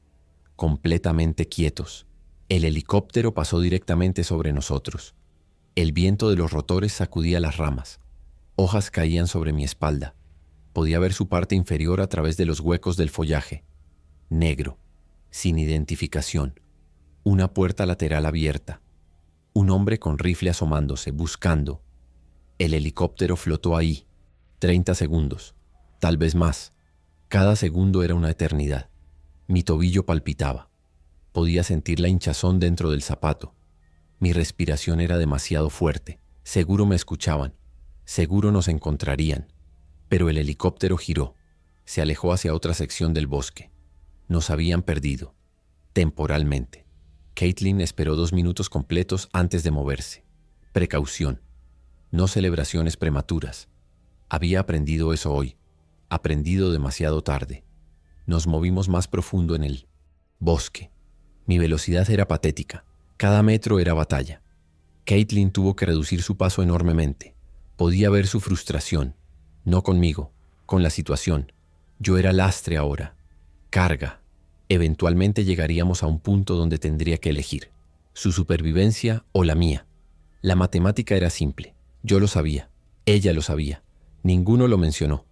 Completamente quietos. El helicóptero pasó directamente sobre nosotros. El viento de los rotores sacudía las ramas. Hojas caían sobre mi espalda. Podía ver su parte inferior a través de los huecos del follaje. Negro. Sin identificación. Una puerta lateral abierta. Un hombre con rifle asomándose, buscando. El helicóptero flotó ahí. 30 segundos. Tal vez más. Cada segundo era una eternidad. Mi tobillo palpitaba. Podía sentir la hinchazón dentro del zapato. Mi respiración era demasiado fuerte. Seguro me escuchaban. Seguro nos encontrarían. Pero el helicóptero giró. Se alejó hacia otra sección del bosque. Nos habían perdido. Temporalmente. Caitlin esperó 2 minutos completos antes de moverse. Precaución. No celebraciones prematuras. Había aprendido eso hoy. aprendido demasiado tarde. Nos movimos más profundo en el bosque. Mi velocidad era patética. Cada metro era batalla. Caitlin tuvo que reducir su paso enormemente. Podía ver su frustración. No conmigo, con la situación. Yo era lastre ahora. Carga. Eventualmente llegaríamos a un punto donde tendría que elegir. Su supervivencia o la mía. La matemática era simple. Yo lo sabía. Ella lo sabía. Ninguno lo mencionó.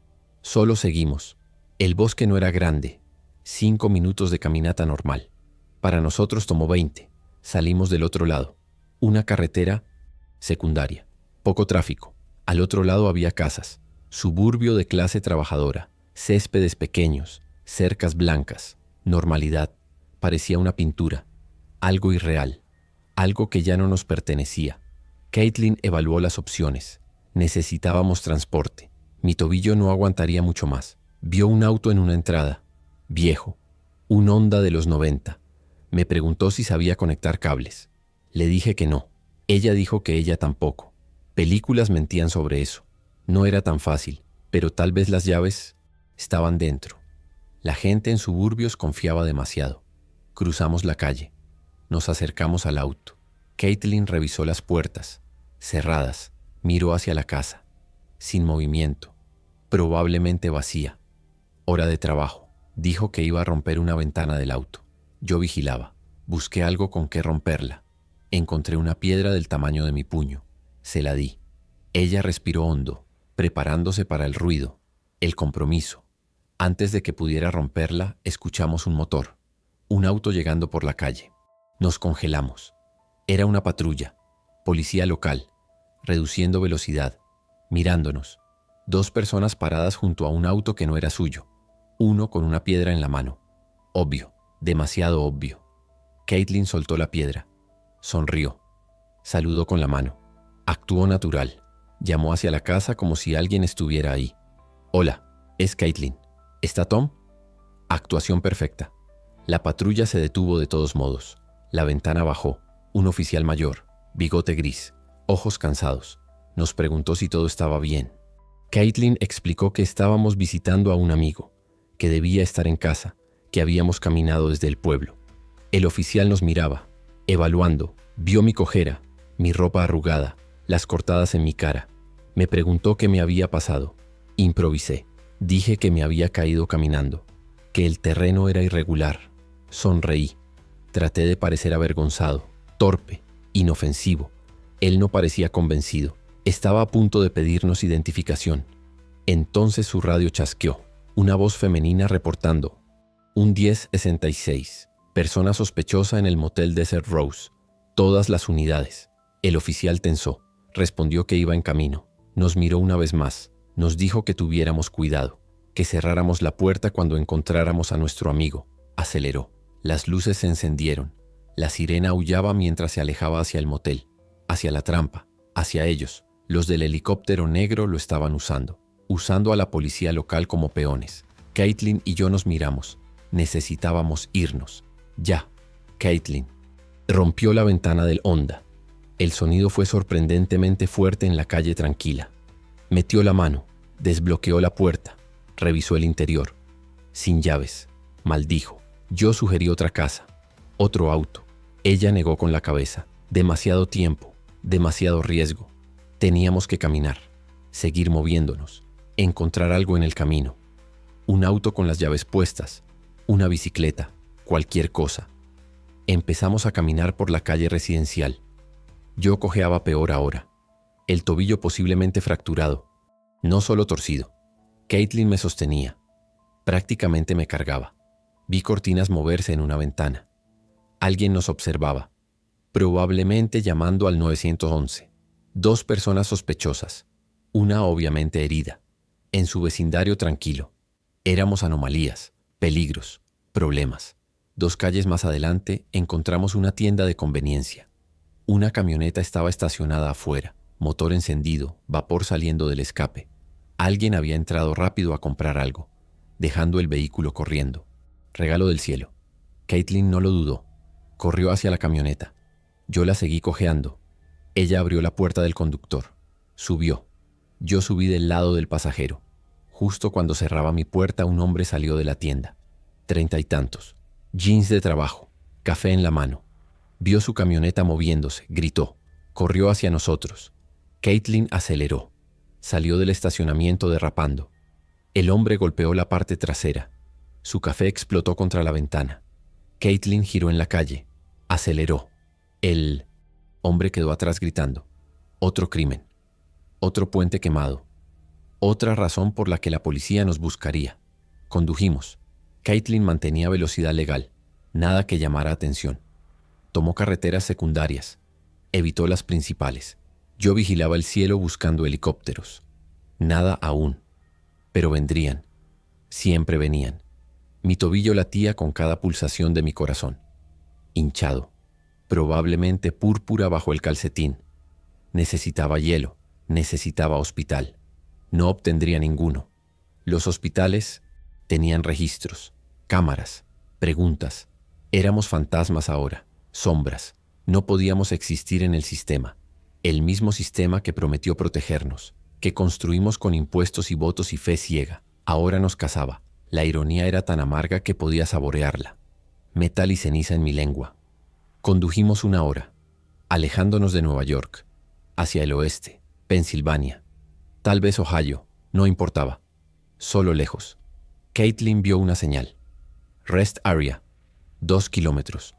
Solo seguimos. El bosque no era grande. 5 minutos de caminata normal. Para nosotros tomó 20. Salimos del otro lado. Una carretera secundaria. Poco tráfico. Al otro lado había casas. Suburbio de clase trabajadora. Céspedes pequeños. Cercas blancas. Normalidad. Parecía una pintura. Algo irreal. Algo que ya no nos pertenecía. Caitlin evaluó las opciones. Necesitábamos transporte. Mi tobillo no aguantaría mucho más. Vio un auto en una entrada. Viejo. Un Honda de los 90. Me preguntó si sabía conectar cables. Le dije que no. Ella dijo que ella tampoco. Películas mentían sobre eso. No era tan fácil, pero tal vez las llaves estaban dentro. La gente en suburbios confiaba demasiado. Cruzamos la calle. Nos acercamos al auto. Caitlin revisó las puertas. Cerradas. Miró hacia la casa. Sin movimiento. Probablemente vacía. Hora de trabajo. Dijo que iba a romper una ventana del auto. Yo vigilaba. Busqué algo con que romperla. Encontré una piedra del tamaño de mi puño. Se la di. Ella respiró hondo, preparándose para el ruido, el compromiso. Antes de que pudiera romperla, escuchamos un motor. Un auto llegando por la calle. Nos congelamos. Era una patrulla. Policía local. Reduciendo velocidad. Mirándonos. 2 personas paradas junto a un auto que no era suyo. Uno con una piedra en la mano. Obvio. Demasiado obvio. Caitlin soltó la piedra. Sonrió. Saludó con la mano. Actuó natural. Llamó hacia la casa como si alguien estuviera ahí. Hola, es Caitlin. ¿Está Tom? Actuación perfecta. La patrulla se detuvo de todos modos. La ventana bajó. Un oficial mayor, bigote gris, ojos cansados. Nos preguntó si todo estaba bien. Caitlin explicó que estábamos visitando a un amigo, que debía estar en casa, que habíamos caminado desde el pueblo. El oficial nos miraba, evaluando, vio mi cojera, mi ropa arrugada, las cortadas en mi cara. Me preguntó qué me había pasado. Improvisé. Dije que me había caído caminando, que el terreno era irregular. Sonreí. Traté de parecer avergonzado, torpe, inofensivo. Él no parecía convencido. Estaba a punto de pedirnos identificación. Entonces su radio chasqueó. Una voz femenina reportando. Un 1066. Persona sospechosa en el motel Desert Rose. Todas las unidades. El oficial tensó. Respondió que iba en camino. Nos miró una vez más. Nos dijo que tuviéramos cuidado. Que cerráramos la puerta cuando encontráramos a nuestro amigo. Aceleró. Las luces se encendieron. La sirena aullaba mientras se alejaba hacia el motel. Hacia la trampa. Hacia ellos. Los del helicóptero negro lo estaban usando. Usando a la policía local como peones. Caitlin y yo nos miramos. Necesitábamos irnos. Ya. Caitlin. Rompió la ventana del Honda. El sonido fue sorprendentemente fuerte en la calle tranquila. Metió la mano. Desbloqueó la puerta. Revisó el interior. Sin llaves. Maldijo. Yo sugerí otra casa. Otro auto. Ella negó con la cabeza. Demasiado tiempo. Demasiado riesgo. Teníamos que caminar. Seguir moviéndonos. Encontrar algo en el camino. Un auto con las llaves puestas. Una bicicleta. Cualquier cosa. Empezamos a caminar por la calle residencial. Yo cojeaba peor ahora. El tobillo posiblemente fracturado. No solo torcido. Caitlin me sostenía. Prácticamente me cargaba. Vi cortinas moverse en una ventana. Alguien nos observaba. Probablemente llamando al 911. 2 personas sospechosas. Una obviamente herida. En su vecindario tranquilo. Éramos anomalías, peligros, problemas. 2 calles más adelante encontramos una tienda de conveniencia. Una camioneta estaba estacionada afuera, motor encendido, vapor saliendo del escape. Alguien había entrado rápido a comprar algo, dejando el vehículo corriendo. Regalo del cielo. Caitlin no lo dudó. Corrió hacia la camioneta. Yo la seguí cojeando. Ella abrió la puerta del conductor. Subió. Yo subí del lado del pasajero. Justo cuando cerraba mi puerta, un hombre salió de la tienda. 30 y tantos. Jeans de trabajo. Café en la mano. Vio su camioneta moviéndose, gritó. Corrió hacia nosotros. Caitlin aceleró. Salió del estacionamiento derrapando. El hombre golpeó la parte trasera. Su café explotó contra la ventana. Caitlin giró en la calle. Aceleró. El hombre quedó atrás gritando. Otro crimen. Otro puente quemado. Otra razón por la que la policía nos buscaría. Condujimos. Caitlin mantenía velocidad legal. Nada que llamara atención. Tomó carreteras secundarias. Evitó las principales. Yo vigilaba el cielo buscando helicópteros. Nada aún. Pero vendrían. Siempre venían. Mi tobillo latía con cada pulsación de mi corazón. Hinchado. Probablemente púrpura bajo el calcetín. Necesitaba hielo. Necesitaba hospital. No obtendría ninguno. Los hospitales tenían registros, cámaras, preguntas. Éramos fantasmas ahora, sombras. No podíamos existir en el sistema. El mismo sistema que prometió protegernos, que construimos con impuestos y votos y fe ciega. Ahora nos cazaba. La ironía era tan amarga que podía saborearla. Metal y ceniza en mi lengua. Condujimos 1 hora, alejándonos de Nueva York, hacia el oeste, Pensilvania. Tal vez Ohio, no importaba. Solo lejos. Caitlin vio una señal. Rest Area, 2 kilómetros.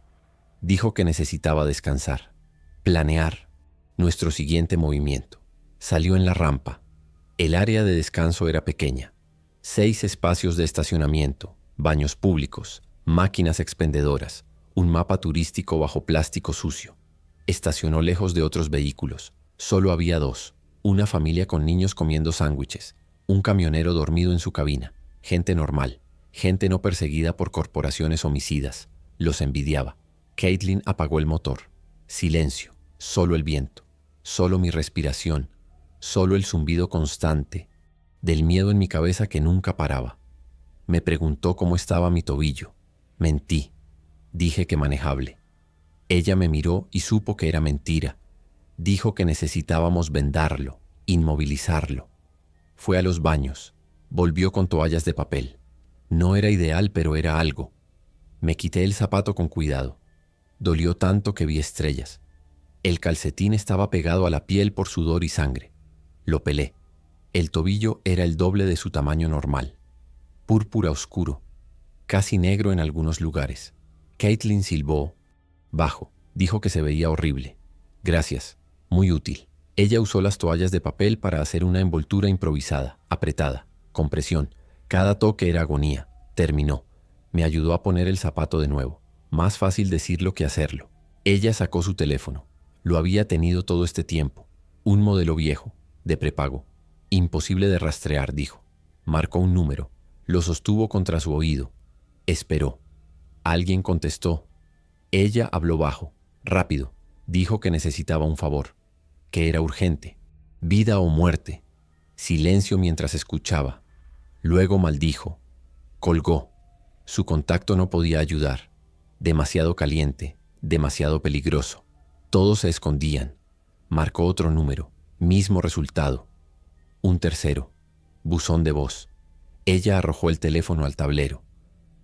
Dijo que necesitaba descansar, planear nuestro siguiente movimiento. Salió en la rampa. El área de descanso era pequeña. 6 espacios de estacionamiento, baños públicos, máquinas expendedoras, un mapa turístico bajo plástico sucio. Estacionó lejos de otros vehículos. Solo había 2. Una familia con niños comiendo sándwiches, un camionero dormido en su cabina, gente normal, gente no perseguida por corporaciones homicidas. Los envidiaba. Caitlin apagó el motor. Silencio, solo el viento, solo mi respiración, solo el zumbido constante del miedo en mi cabeza que nunca paraba. Me preguntó cómo estaba mi tobillo. Mentí. Dije que manejable. Ella me miró y supo que era mentira. Dijo que necesitábamos vendarlo, inmovilizarlo. Fue a los baños. Volvió con toallas de papel. No era ideal, pero era algo. Me quité el zapato con cuidado. Dolió tanto que vi estrellas. El calcetín estaba pegado a la piel por sudor y sangre. Lo pelé. El tobillo era el doble de su tamaño normal. Púrpura oscuro, casi negro en algunos lugares. Caitlin silbó. Bajo. Dijo que se veía horrible. Gracias. Muy útil. Ella usó las toallas de papel para hacer una envoltura improvisada, apretada, con presión. Cada toque era agonía. Terminó. Me ayudó a poner el zapato de nuevo. Más fácil decirlo que hacerlo. Ella sacó su teléfono. Lo había tenido todo este tiempo. Un modelo viejo, de prepago. Imposible de rastrear, dijo. Marcó un número. Lo sostuvo contra su oído. Esperó. Alguien contestó. Ella habló bajo, rápido. Dijo que necesitaba un favor. Que era urgente. Vida o muerte. Silencio mientras escuchaba. Luego maldijo. Colgó. Su contacto no podía ayudar. Demasiado caliente, demasiado peligroso. Todos se escondían. Marcó otro número. Mismo resultado. Un tercero. Buzón de voz. Ella arrojó el teléfono al tablero.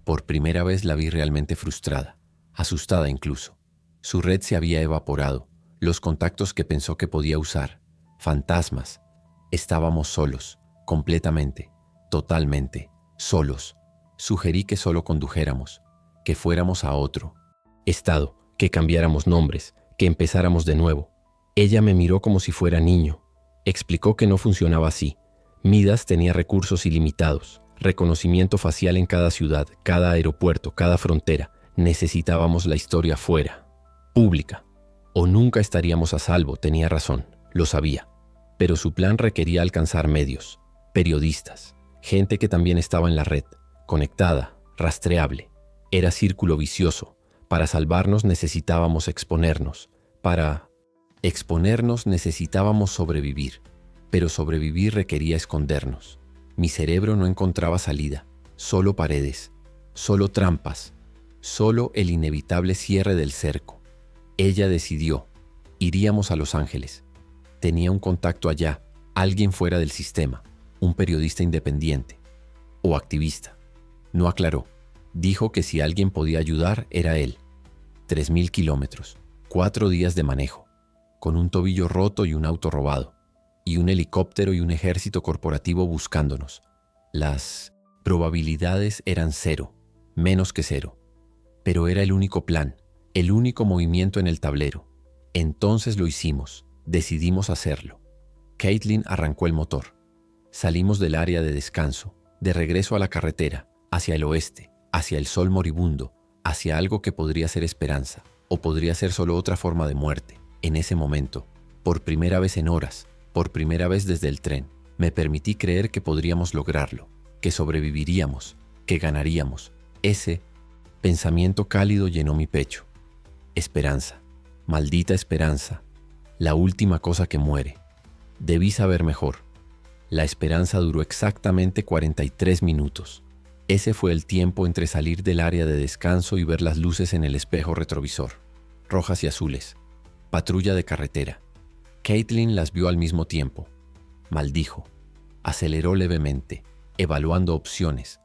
Por primera vez la vi realmente frustrada, asustada incluso. Su red se había evaporado, los contactos que pensó que podía usar, fantasmas. Estábamos solos, completamente, totalmente, solos. Sugerí que solo condujéramos, que fuéramos a otro estado, que cambiáramos nombres, que empezáramos de nuevo. Ella me miró como si fuera niño. Explicó que no funcionaba así. Midas tenía recursos ilimitados, reconocimiento facial en cada ciudad, cada aeropuerto, cada frontera. Necesitábamos la historia fuera, pública. O nunca estaríamos a salvo, tenía razón, lo sabía. Pero su plan requería alcanzar medios, periodistas, gente que también estaba en la red, conectada, rastreable. Era círculo vicioso. Para salvarnos necesitábamos exponernos. Para exponernos necesitábamos sobrevivir. Pero sobrevivir requería escondernos. Mi cerebro no encontraba salida, solo paredes, solo trampas, solo el inevitable cierre del cerco. Ella decidió, iríamos a Los Ángeles. Tenía un contacto allá, alguien fuera del sistema. un periodista independiente o activista. No aclaró. Dijo que si alguien podía ayudar era él. 3.000 kilómetros, 4 días de manejo, con un tobillo roto y un auto robado, y un helicóptero y un ejército corporativo buscándonos. Las probabilidades eran 0, menos que 0. Pero era el único plan, el único movimiento en el tablero. Entonces lo hicimos, decidimos hacerlo. Caitlin arrancó el motor. Salimos del área de descanso, de regreso a la carretera, hacia el oeste, hacia el sol moribundo, hacia algo que podría ser esperanza, o podría ser solo otra forma de muerte. En ese momento, por primera vez en horas, por primera vez desde el tren, me permití creer que podríamos lograrlo, que sobreviviríamos, que ganaríamos. Ese pensamiento cálido llenó mi pecho. Esperanza, maldita esperanza, la última cosa que muere. Debí saber mejor. La esperanza duró exactamente 43 minutos. Ese fue el tiempo entre salir del área de descanso y ver las luces en el espejo retrovisor, rojas y azules. Patrulla de carretera. Caitlin las vio al mismo tiempo. Maldijo. Aceleró levemente, evaluando opciones.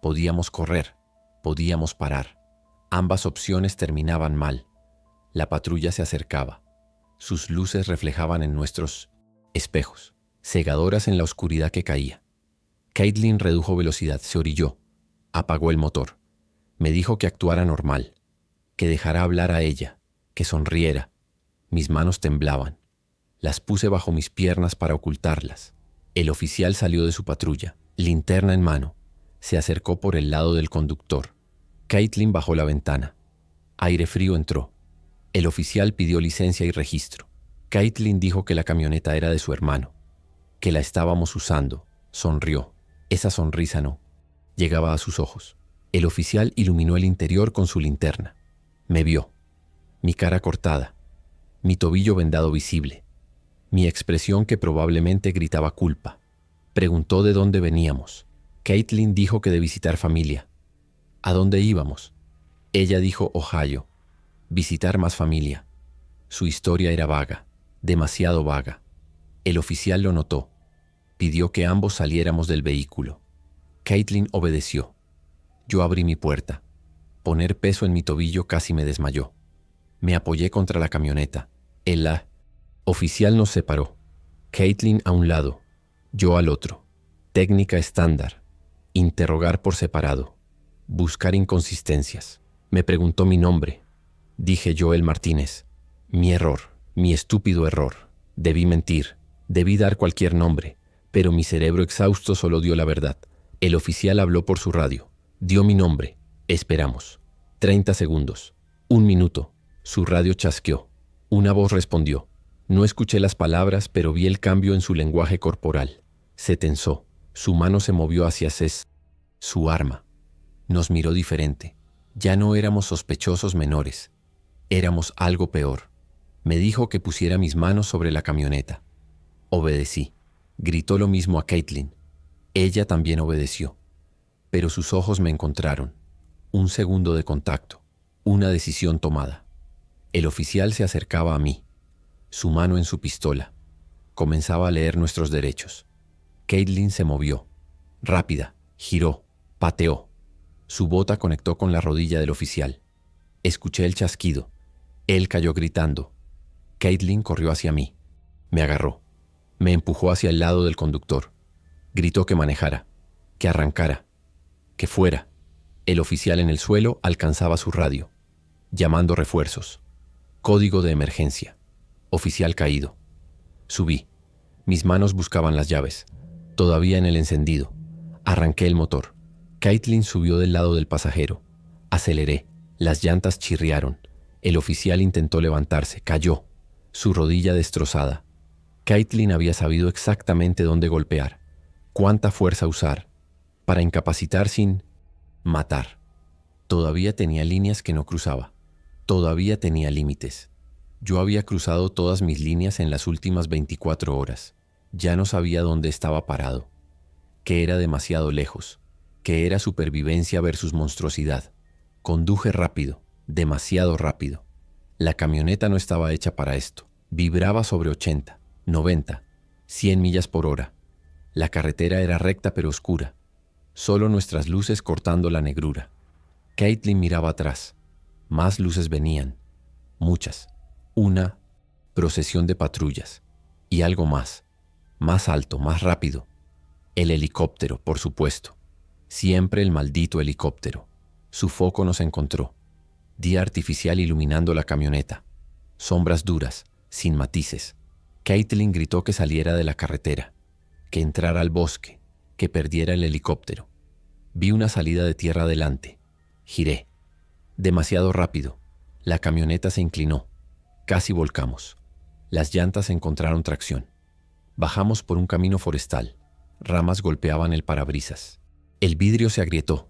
Podíamos correr, podíamos parar. Ambas opciones terminaban mal. La patrulla se acercaba. Sus luces reflejaban en nuestros espejos, cegadoras en la oscuridad que caía. Caitlin redujo velocidad, se orilló, apagó el motor. Me dijo que actuara normal, que dejara hablar a ella, que sonriera. Mis manos temblaban. Las puse bajo mis piernas para ocultarlas. El oficial salió de su patrulla, linterna en mano. Se acercó por el lado del conductor. Caitlin bajó la ventana. Aire frío entró. El oficial pidió licencia y registro. Caitlin dijo que la camioneta era de su hermano, que la estábamos usando. Sonrió. Esa sonrisa no llegaba a sus ojos. El oficial iluminó el interior con su linterna. Me vio. Mi cara cortada. Mi tobillo vendado visible. Mi expresión que probablemente gritaba culpa. Preguntó de dónde veníamos. Caitlin dijo que de visitar familia. ¿A dónde íbamos? Ella dijo Ohio. Visitar más familia. Su historia era vaga, demasiado vaga. El oficial lo notó. Pidió que ambos saliéramos del vehículo. Caitlin obedeció. Yo abrí mi puerta. Poner peso en mi tobillo casi me desmayó. Me apoyé contra la camioneta. El oficial nos separó. Caitlin a un lado, yo al otro. Técnica estándar. Interrogar por separado. Buscar inconsistencias. Me preguntó mi nombre. Dije Joel Martínez. Mi error, mi estúpido error. Debí mentir. Debí dar cualquier nombre, pero mi cerebro exhausto solo dio la verdad. El oficial habló por su radio. Dio mi nombre. Esperamos. 30 segundos. 1 minuto. Su radio chasqueó. Una voz respondió. No escuché las palabras, pero vi el cambio en su lenguaje corporal. Se tensó. Su mano se movió hacia su arma. Nos miró diferente. Ya no éramos sospechosos menores. Éramos algo peor. Me dijo que pusiera mis manos sobre la camioneta. Obedecí. Gritó lo mismo a Caitlin. Ella también obedeció. Pero sus ojos me encontraron. Un segundo de contacto. Una decisión tomada. El oficial se acercaba a mí. Su mano en su pistola. Comenzaba a leer nuestros derechos. Caitlin se movió. Rápida. Giró. Pateó. Su bota conectó con la rodilla del oficial. Escuché el chasquido. Él cayó gritando. Caitlin corrió hacia mí. Me agarró. Me empujó hacia el lado del conductor. Gritó que manejara, que arrancara, que fuera. El oficial en el suelo alcanzaba su radio. Llamando refuerzos. Código de emergencia. Oficial caído. Subí. Mis manos buscaban las llaves. Todavía en el encendido. Arranqué el motor. Caitlin subió del lado del pasajero. Aceleré. Las llantas chirriaron. El oficial intentó levantarse. Cayó. Su rodilla destrozada. Caitlin había sabido exactamente dónde golpear, cuánta fuerza usar, para incapacitar sin matar. Todavía tenía líneas que no cruzaba. Todavía tenía límites. Yo había cruzado todas mis líneas en las últimas 24 horas. Ya no sabía dónde estaba parado. Que era demasiado lejos. Que era supervivencia versus monstruosidad. Conduje rápido, demasiado rápido. La camioneta no estaba hecha para esto. Vibraba sobre 80, 90, 100 millas por hora. La carretera era recta pero oscura, solo nuestras luces cortando la negrura. Caitlin miraba atrás. Más luces venían, muchas. Una procesión de patrullas. Y algo más alto, más rápido. El helicóptero, por supuesto. Siempre el maldito helicóptero. Su foco nos encontró. Día artificial iluminando la camioneta. Sombras duras, sin matices. Caitlin gritó que saliera de la carretera, que entrara al bosque, que perdiera el helicóptero. Vi una salida de tierra adelante. Giré. Demasiado rápido. La camioneta se inclinó. Casi volcamos. Las llantas encontraron tracción. Bajamos por un camino forestal. Ramas golpeaban el parabrisas. El vidrio se agrietó.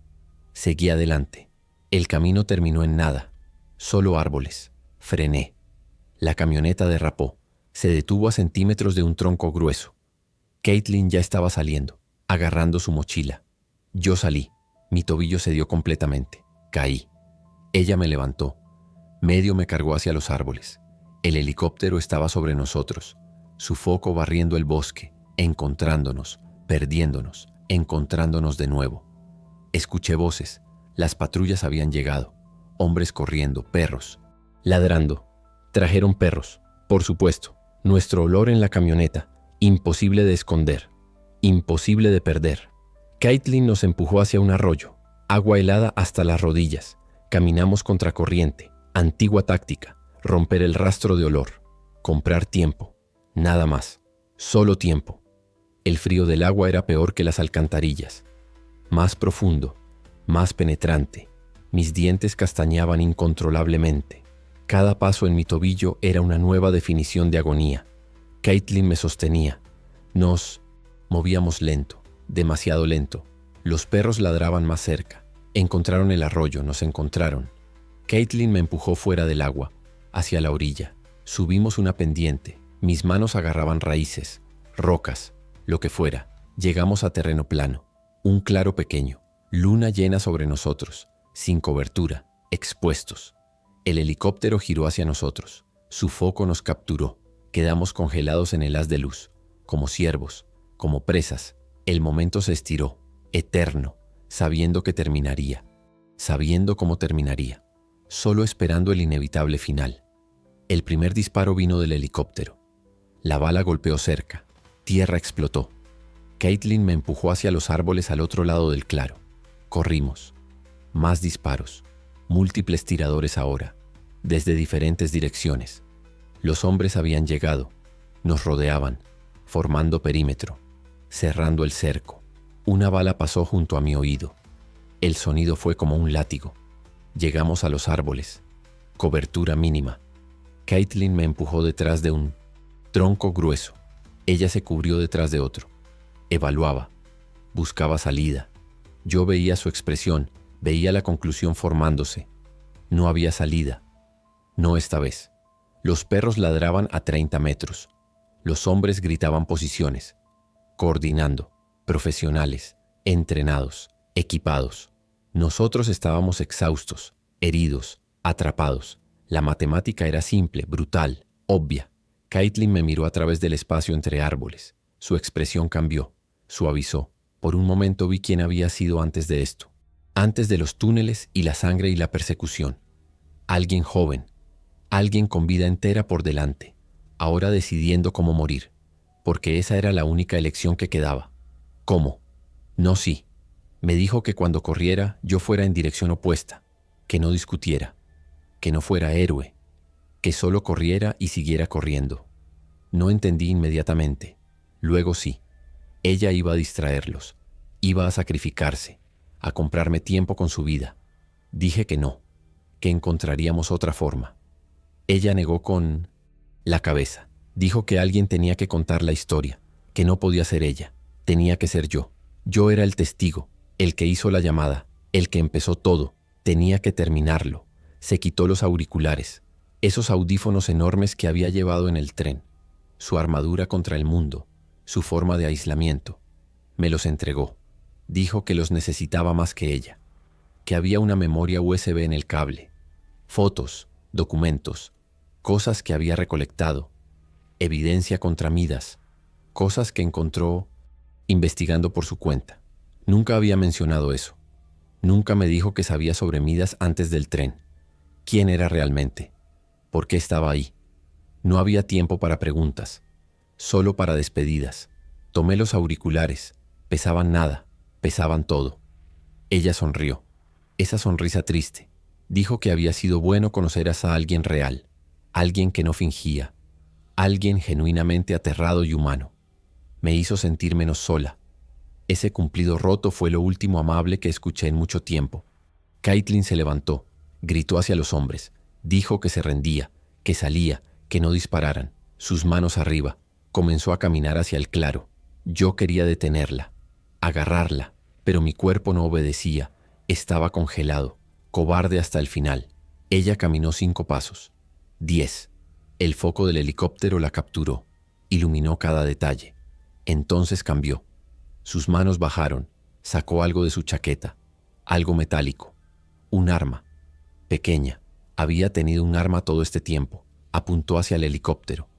Seguí adelante. El camino terminó en nada. Solo árboles. Frené. La camioneta derrapó. Se detuvo a centímetros de un tronco grueso. Caitlin ya estaba saliendo, agarrando su mochila. Yo salí. Mi tobillo se dio completamente. Caí. Ella me levantó. Medio me cargó hacia los árboles. El helicóptero estaba sobre nosotros, su foco barriendo el bosque, encontrándonos, perdiéndonos, encontrándonos de nuevo. Escuché voces. Las patrullas habían llegado. Hombres corriendo, perros, ladrando. Trajeron perros, por supuesto. Nuestro olor en la camioneta, imposible de esconder, imposible de perder. Caitlin nos empujó hacia un arroyo, agua helada hasta las rodillas. Caminamos contracorriente, antigua táctica, romper el rastro de olor, comprar tiempo, nada más, solo tiempo. El frío del agua era peor que las alcantarillas, más profundo, más penetrante. Mis dientes castañaban incontrolablemente. Cada paso en mi tobillo era una nueva definición de agonía. Caitlin me sostenía. Nos movíamos lento, demasiado lento. Los perros ladraban más cerca. Encontraron el arroyo, nos encontraron. Caitlin me empujó fuera del agua, hacia la orilla. Subimos una pendiente. Mis manos agarraban raíces, rocas, lo que fuera. Llegamos a terreno plano. Un claro pequeño. Luna llena sobre nosotros, sin cobertura, expuestos. El helicóptero giró hacia nosotros. Su foco nos capturó. Quedamos congelados en el haz de luz, como ciervos, como presas. El momento se estiró, eterno, sabiendo que terminaría, sabiendo cómo terminaría, solo esperando el inevitable final. El primer disparo vino del helicóptero. La bala golpeó cerca. Tierra explotó. Caitlin me empujó hacia los árboles al otro lado del claro. Corrimos. Más disparos. Múltiples tiradores ahora, desde diferentes direcciones. Los hombres habían llegado. Nos rodeaban, formando perímetro, cerrando el cerco. Una bala pasó junto a mi oído. El sonido fue como un látigo. Llegamos a los árboles. Cobertura mínima. Caitlin me empujó detrás de un tronco grueso. Ella se cubrió detrás de otro. Evaluaba. Buscaba salida. Yo veía su expresión, veía la conclusión formándose. No había salida. No esta vez. Los perros ladraban a 30 metros. Los hombres gritaban posiciones. Coordinando. Profesionales. Entrenados. Equipados. Nosotros estábamos exhaustos, heridos, atrapados. La matemática era simple, brutal, obvia. Caitlin me miró a través del espacio entre árboles. Su expresión cambió, suavizó. Por un momento vi quién había sido antes de esto. Antes de los túneles y la sangre y la persecución. Alguien joven. Alguien con vida entera por delante. Ahora decidiendo cómo morir. Porque esa era la única elección que quedaba. ¿Cómo? No, sí. Me dijo que cuando corriera yo fuera en dirección opuesta. Que no discutiera. Que no fuera héroe. Que solo corriera y siguiera corriendo. No entendí inmediatamente. Luego sí. Ella iba a distraerlos. Iba a sacrificarse. A comprarme tiempo con su vida. Dije que no. Que encontraríamos otra forma. Ella negó con la cabeza. Dijo que alguien tenía que contar la historia. Que no podía ser ella. Tenía que ser yo. Yo era el testigo. El que hizo la llamada. El que empezó todo. Tenía que terminarlo. Se quitó los auriculares. Esos audífonos enormes que había llevado en el tren. Su armadura contra el mundo. Su forma de aislamiento. Me los entregó. Dijo que los necesitaba más que ella. Que había una memoria USB en el cable. Fotos, documentos, cosas que había recolectado. Evidencia contra Midas. Cosas que encontró investigando por su cuenta. Nunca había mencionado eso. Nunca me dijo que sabía sobre Midas antes del tren. ¿Quién era realmente? ¿Por qué estaba ahí? No había tiempo para preguntas, solo para despedidas. Tomé los auriculares. Pesaban nada, pesaban todo. Ella sonrió. Esa sonrisa triste. Dijo que había sido bueno conocer a alguien real, alguien que no fingía, alguien genuinamente aterrado y humano. Me hizo sentir menos sola. Ese cumplido roto fue lo último amable que escuché en mucho tiempo. Caitlin se levantó, gritó hacia los hombres, dijo que se rendía, que salía, que no dispararan. Sus manos arriba, comenzó a caminar hacia el claro. Yo quería detenerla, agarrarla, pero mi cuerpo no obedecía. Estaba congelado, cobarde hasta el final. Ella caminó 5 pasos, 10. El foco del helicóptero la capturó, iluminó cada detalle. Entonces cambió. Sus manos bajaron, sacó algo de su chaqueta, algo metálico, un arma, pequeña. Había tenido un arma todo este tiempo. Apuntó hacia el helicóptero.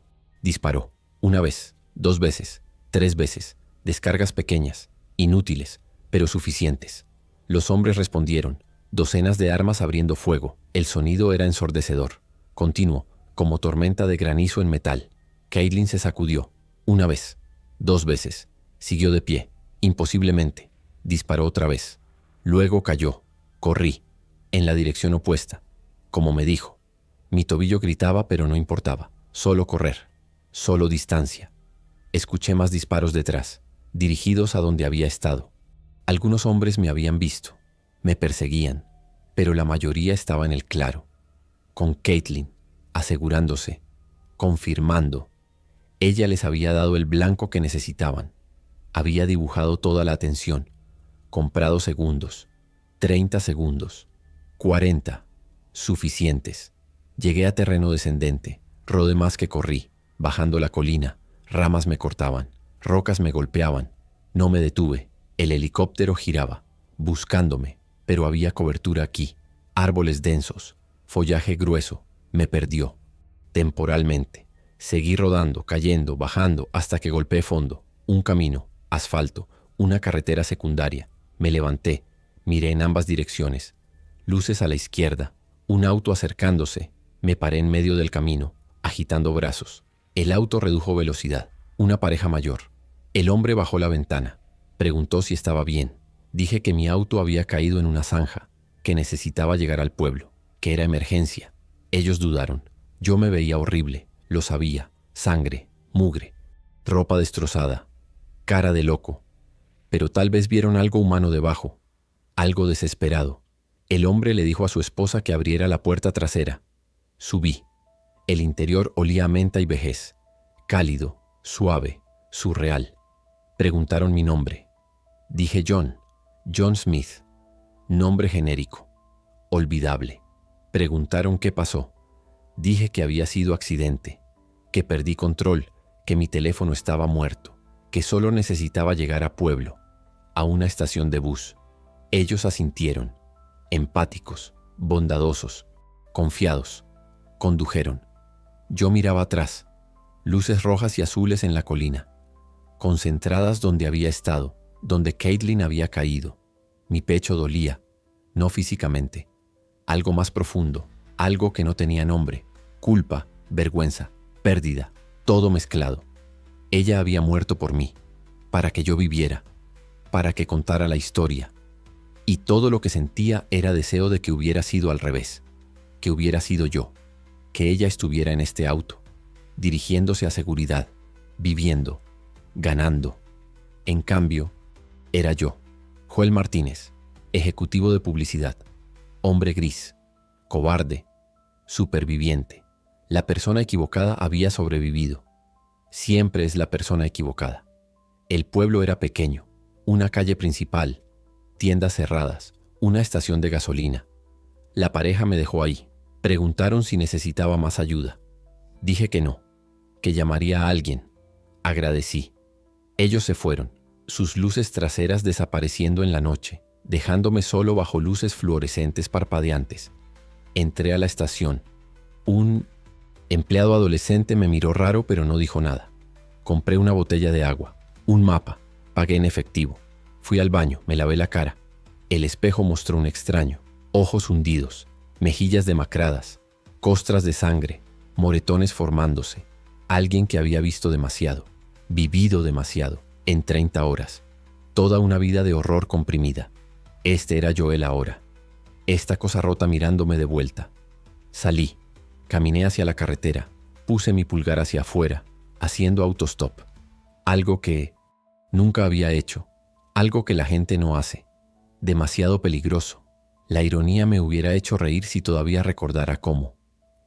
Disparó, 1 vez, 2 veces, 3 veces, descargas pequeñas, inútiles, pero suficientes. Los hombres respondieron, docenas de armas abriendo fuego. El sonido era ensordecedor, continuo, como tormenta de granizo en metal. Caitlin se sacudió, 1 vez, 2 veces, siguió de pie, imposiblemente, disparó otra vez. Luego cayó, corrí, en la dirección opuesta, como me dijo. Mi tobillo gritaba, pero no importaba, solo correr, solo distancia. Escuché más disparos detrás, dirigidos a donde había estado. Algunos hombres me habían visto, me perseguían, pero la mayoría estaba en el claro, con Caitlin, asegurándose, confirmando. Ella les había dado el blanco que necesitaban. Había dibujado toda la atención, comprado segundos, 30 segundos, 40, suficientes. Llegué a terreno descendente, rodé más que corrí, bajando la colina, ramas me cortaban, rocas me golpeaban. No me detuve, el helicóptero giraba, buscándome, pero había cobertura aquí, árboles densos, follaje grueso, me perdió. Temporalmente, seguí rodando, cayendo, bajando, hasta que golpeé fondo, un camino, asfalto, una carretera secundaria. Me levanté, miré en ambas direcciones, luces a la izquierda, un auto acercándose. Me paré en medio del camino, agitando brazos. El auto redujo velocidad. Una pareja mayor. El hombre bajó la ventana. Preguntó si estaba bien. Dije que mi auto había caído en una zanja, que necesitaba llegar al pueblo, que era emergencia. Ellos dudaron. Yo me veía horrible, lo sabía. Sangre, mugre, ropa destrozada, cara de loco. Pero tal vez vieron algo humano debajo, algo desesperado. El hombre le dijo a su esposa que abriera la puerta trasera. Subí. El interior olía a menta y vejez, cálido, suave, surreal. Preguntaron mi nombre. Dije John Smith, nombre genérico, olvidable. Preguntaron qué pasó. Dije que había sido accidente, que perdí control, que mi teléfono estaba muerto, que solo necesitaba llegar a pueblo, a una estación de bus. Ellos asintieron, empáticos, bondadosos, confiados. Condujeron. Yo miraba atrás, luces rojas y azules en la colina, concentradas donde había estado, donde Caitlin había caído. Mi pecho dolía, no físicamente, algo más profundo, algo que no tenía nombre, culpa, vergüenza, pérdida, todo mezclado. Ella había muerto por mí, para que yo viviera, para que contara la historia. Y todo lo que sentía era deseo de que hubiera sido al revés, que hubiera sido yo. Que ella estuviera en este auto, dirigiéndose a seguridad, viviendo, ganando. En cambio, era yo, Joel Martínez, ejecutivo de publicidad, hombre gris, cobarde, superviviente. La persona equivocada había sobrevivido. Siempre es la persona equivocada. El pueblo era pequeño, una calle principal, tiendas cerradas, una estación de gasolina. La pareja me dejó ahí. Preguntaron si necesitaba más ayuda. Dije que no, que llamaría a alguien. Agradecí. Ellos se fueron, sus luces traseras desapareciendo en la noche, dejándome solo bajo luces fluorescentes parpadeantes. Entré a la estación. Un empleado adolescente me miró raro, pero no dijo nada. Compré una botella de agua, un mapa, Pagué en efectivo. Fui al baño, me lavé la cara. El espejo mostró un extraño. Ojos hundidos, mejillas demacradas, costras de sangre, moretones formándose. Alguien que había visto demasiado, vivido demasiado, en 30 horas. Toda una vida de horror comprimida. Este era Joel ahora. Esta cosa rota mirándome de vuelta. Salí. Caminé hacia la carretera. Puse mi pulgar hacia afuera, haciendo autostop. Algo que nunca había hecho. Algo que la gente no hace. Demasiado peligroso. La ironía me hubiera hecho reír si todavía recordara cómo.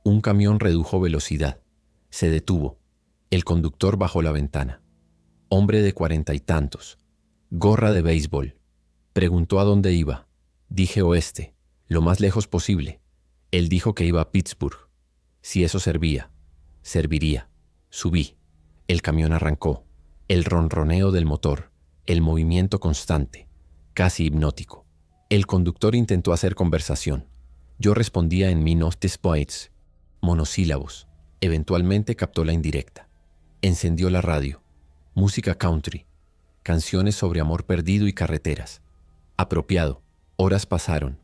Un camión redujo velocidad. Se detuvo. El conductor bajó la ventana. Hombre de 40 y tantos. Gorra de béisbol. Preguntó a dónde iba. Dije oeste, lo más lejos posible. Él dijo que iba a Pittsburgh. Si eso servía, serviría. Subí. El camión arrancó. El ronroneo del motor. El movimiento constante. Casi hipnótico. El conductor intentó hacer conversación. Yo respondía en minutes points, monosílabos. Eventualmente captó la indirecta. Encendió la radio. Música country. Canciones sobre amor perdido y carreteras. Apropiado. Horas pasaron.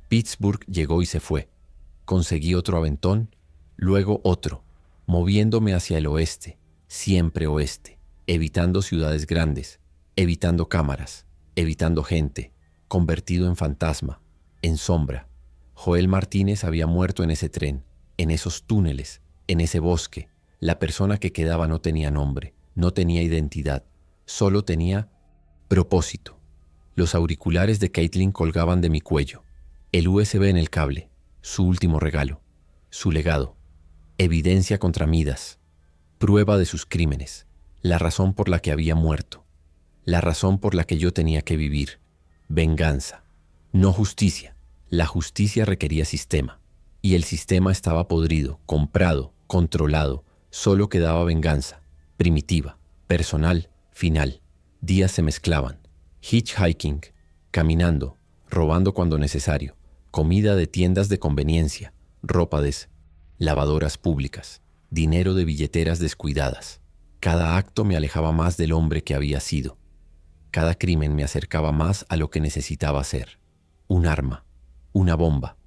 Pittsburgh llegó y se fue. Conseguí otro aventón, luego otro, moviéndome hacia el oeste, siempre oeste, evitando ciudades grandes, evitando cámaras, evitando gente, convertido en fantasma, en sombra. Joel Martínez había muerto en ese tren, en esos túneles, en ese bosque. La persona que quedaba no tenía nombre, no tenía identidad, solo tenía propósito. Los auriculares de Caitlin colgaban de mi cuello. El USB en el cable, su último regalo, su legado. Evidencia contra Midas, prueba de sus crímenes, la razón por la que había muerto, la razón por la que yo tenía que vivir. Venganza, no justicia. La justicia requería sistema, y el sistema estaba podrido, comprado, controlado. Solo quedaba venganza, primitiva, personal, final. Días se mezclaban. Hitchhiking, caminando, robando cuando necesario, comida de tiendas de conveniencia, ropa de lavadoras públicas, dinero de billeteras descuidadas. Cada acto me alejaba más del hombre que había sido. Cada crimen me acercaba más a lo que necesitaba ser. Un arma, una bomba,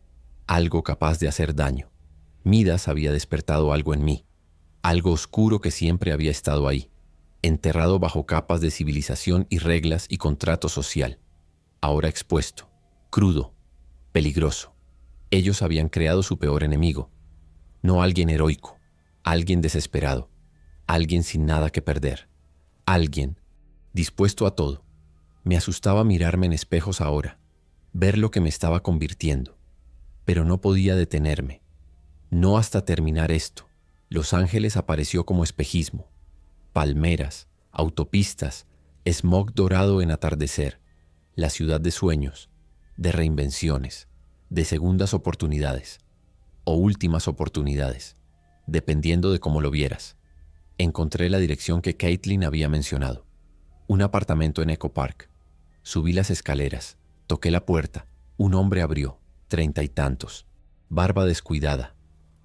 algo capaz de hacer daño. Midas había despertado algo en mí, algo oscuro que siempre había estado ahí, enterrado bajo capas de civilización y reglas y contrato social. Ahora expuesto, crudo, peligroso. Ellos habían creado su peor enemigo. No alguien heroico, alguien desesperado, alguien sin nada que perder, alguien dispuesto a todo. Me asustaba mirarme en espejos ahora, ver lo que me estaba convirtiendo, pero no podía detenerme. No hasta terminar esto. Los Ángeles apareció como espejismo. Palmeras, autopistas, smog dorado en atardecer, la ciudad de sueños, de reinvenciones, de segundas oportunidades o últimas oportunidades, dependiendo de cómo lo vieras. Encontré la dirección que Caitlin había mencionado. Un apartamento en Echo Park. Subí las escaleras, toqué la puerta. Un hombre abrió, 30 y tantos. Barba descuidada,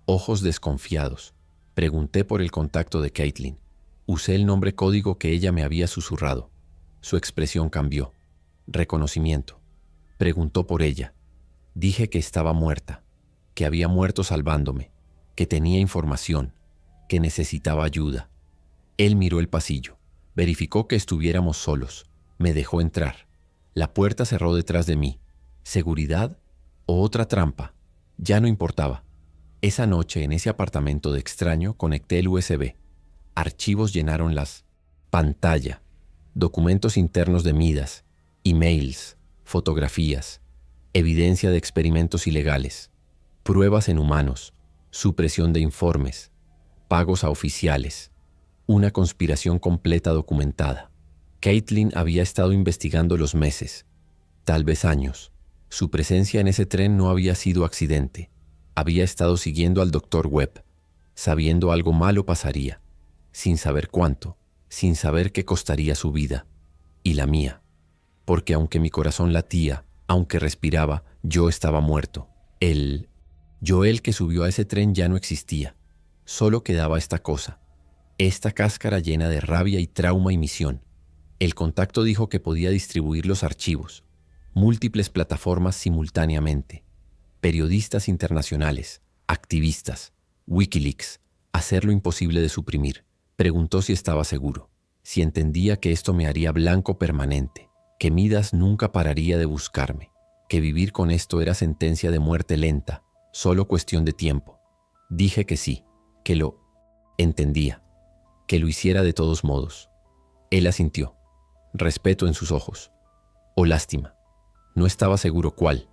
ojos desconfiados. Pregunté por el contacto de Caitlin. Usé el nombre código que ella me había susurrado. Su expresión cambió. Reconocimiento. Preguntó por ella. Dije que estaba muerta, que había muerto salvándome, que tenía información, que necesitaba ayuda. Él miró el pasillo, verificó que estuviéramos solos, me dejó entrar. La puerta cerró detrás de mí. ¿Seguridad o otra trampa? Ya no importaba. Esa noche en ese apartamento de extraño conecté el USB. Archivos llenaron las pantalla, documentos internos de Midas, emails, fotografías, evidencia de experimentos ilegales, pruebas en humanos, supresión de informes, pagos a oficiales, una conspiración completa documentada. Caitlin había estado investigando los meses, tal vez años. Su presencia en ese tren no había sido accidente. Había estado siguiendo al Dr. Webb, sabiendo algo malo pasaría, sin saber cuánto, sin saber qué costaría su vida y la mía. Porque aunque mi corazón latía, aunque respiraba, yo estaba muerto. El Joel que subió a ese tren ya no existía. Solo quedaba esta cosa, esta cáscara llena de rabia y trauma y misión. El contacto dijo que podía distribuir los archivos, múltiples plataformas simultáneamente, periodistas internacionales, activistas, Wikileaks, hacer lo imposible de suprimir. Preguntó si estaba seguro, si entendía que esto me haría blanco permanente, que Midas nunca pararía de buscarme, que vivir con esto era sentencia de muerte lenta, solo cuestión de tiempo. Dije que sí, que lo entendía, que lo hiciera de todos modos. Él asintió, respeto en sus ojos, o lástima. No estaba seguro cuál.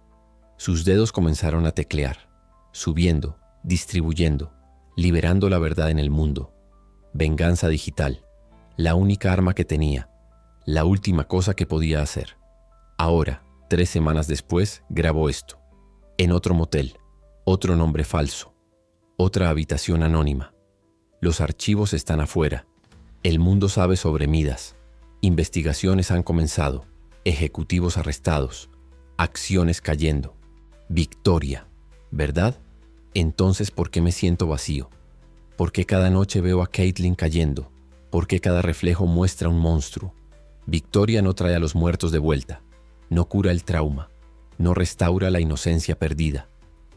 Sus dedos comenzaron a teclear, subiendo, distribuyendo, liberando la verdad en el mundo. Venganza digital, la única arma que tenía, la última cosa que podía hacer. Ahora, 3 semanas después, grabó esto. En otro motel, otro nombre falso, otra habitación anónima. Los archivos están afuera. El mundo sabe sobre Midas. Investigaciones han comenzado, ejecutivos arrestados, acciones cayendo. Victoria, ¿verdad? Entonces, ¿por qué me siento vacío? ¿Por qué cada noche veo a Caitlyn cayendo? ¿Por qué cada reflejo muestra un monstruo? Victoria no trae a los muertos de vuelta, no cura el trauma, no restaura la inocencia perdida.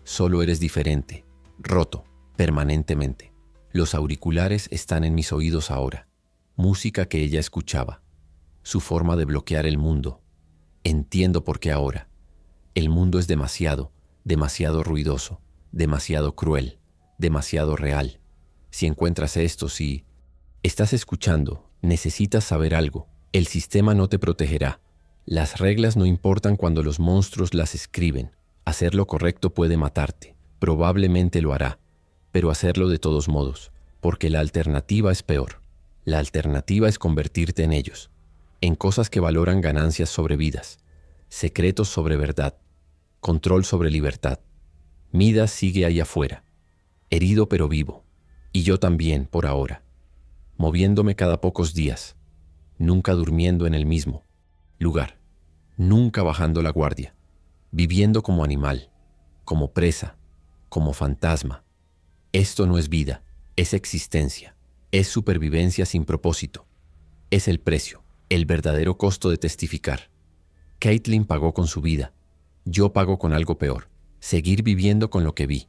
Solo eres diferente, roto, permanentemente. Los auriculares están en mis oídos ahora. Música que ella escuchaba. Su forma de bloquear el mundo. Entiendo por qué ahora. El mundo es demasiado, demasiado ruidoso, demasiado cruel, demasiado real. Si encuentras esto, si estás escuchando, necesitas saber algo. El sistema no te protegerá. Las reglas no importan cuando los monstruos las escriben. Hacer lo correcto puede matarte. Probablemente lo hará, pero hacerlo de todos modos, porque la alternativa es peor. La alternativa es convertirte en ellos, en cosas que valoran ganancias sobre vidas, secretos sobre verdad, control sobre libertad. Midas sigue ahí afuera, herido pero vivo, y yo también por ahora, moviéndome cada pocos días, nunca durmiendo en el mismo lugar, nunca bajando la guardia, viviendo como animal, como presa, como fantasma. Esto no es vida, es existencia, es supervivencia sin propósito. Es el precio, el verdadero costo de testificar. Caitlyn pagó con su vida, yo pago con algo peor, seguir viviendo con lo que vi,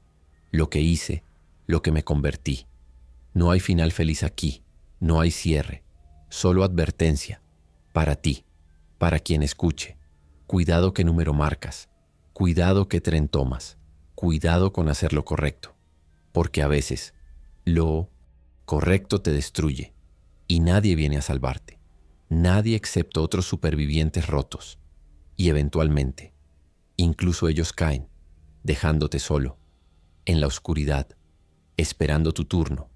lo que hice, lo que me convertí. No hay final feliz aquí, no hay cierre, solo advertencia, para ti, para quien escuche. Cuidado qué número marcas, cuidado qué tren tomas, cuidado con hacer lo correcto, porque a veces lo correcto te destruye y nadie viene a salvarte, nadie excepto otros supervivientes rotos, y eventualmente, incluso ellos caen, dejándote solo, en la oscuridad, esperando tu turno.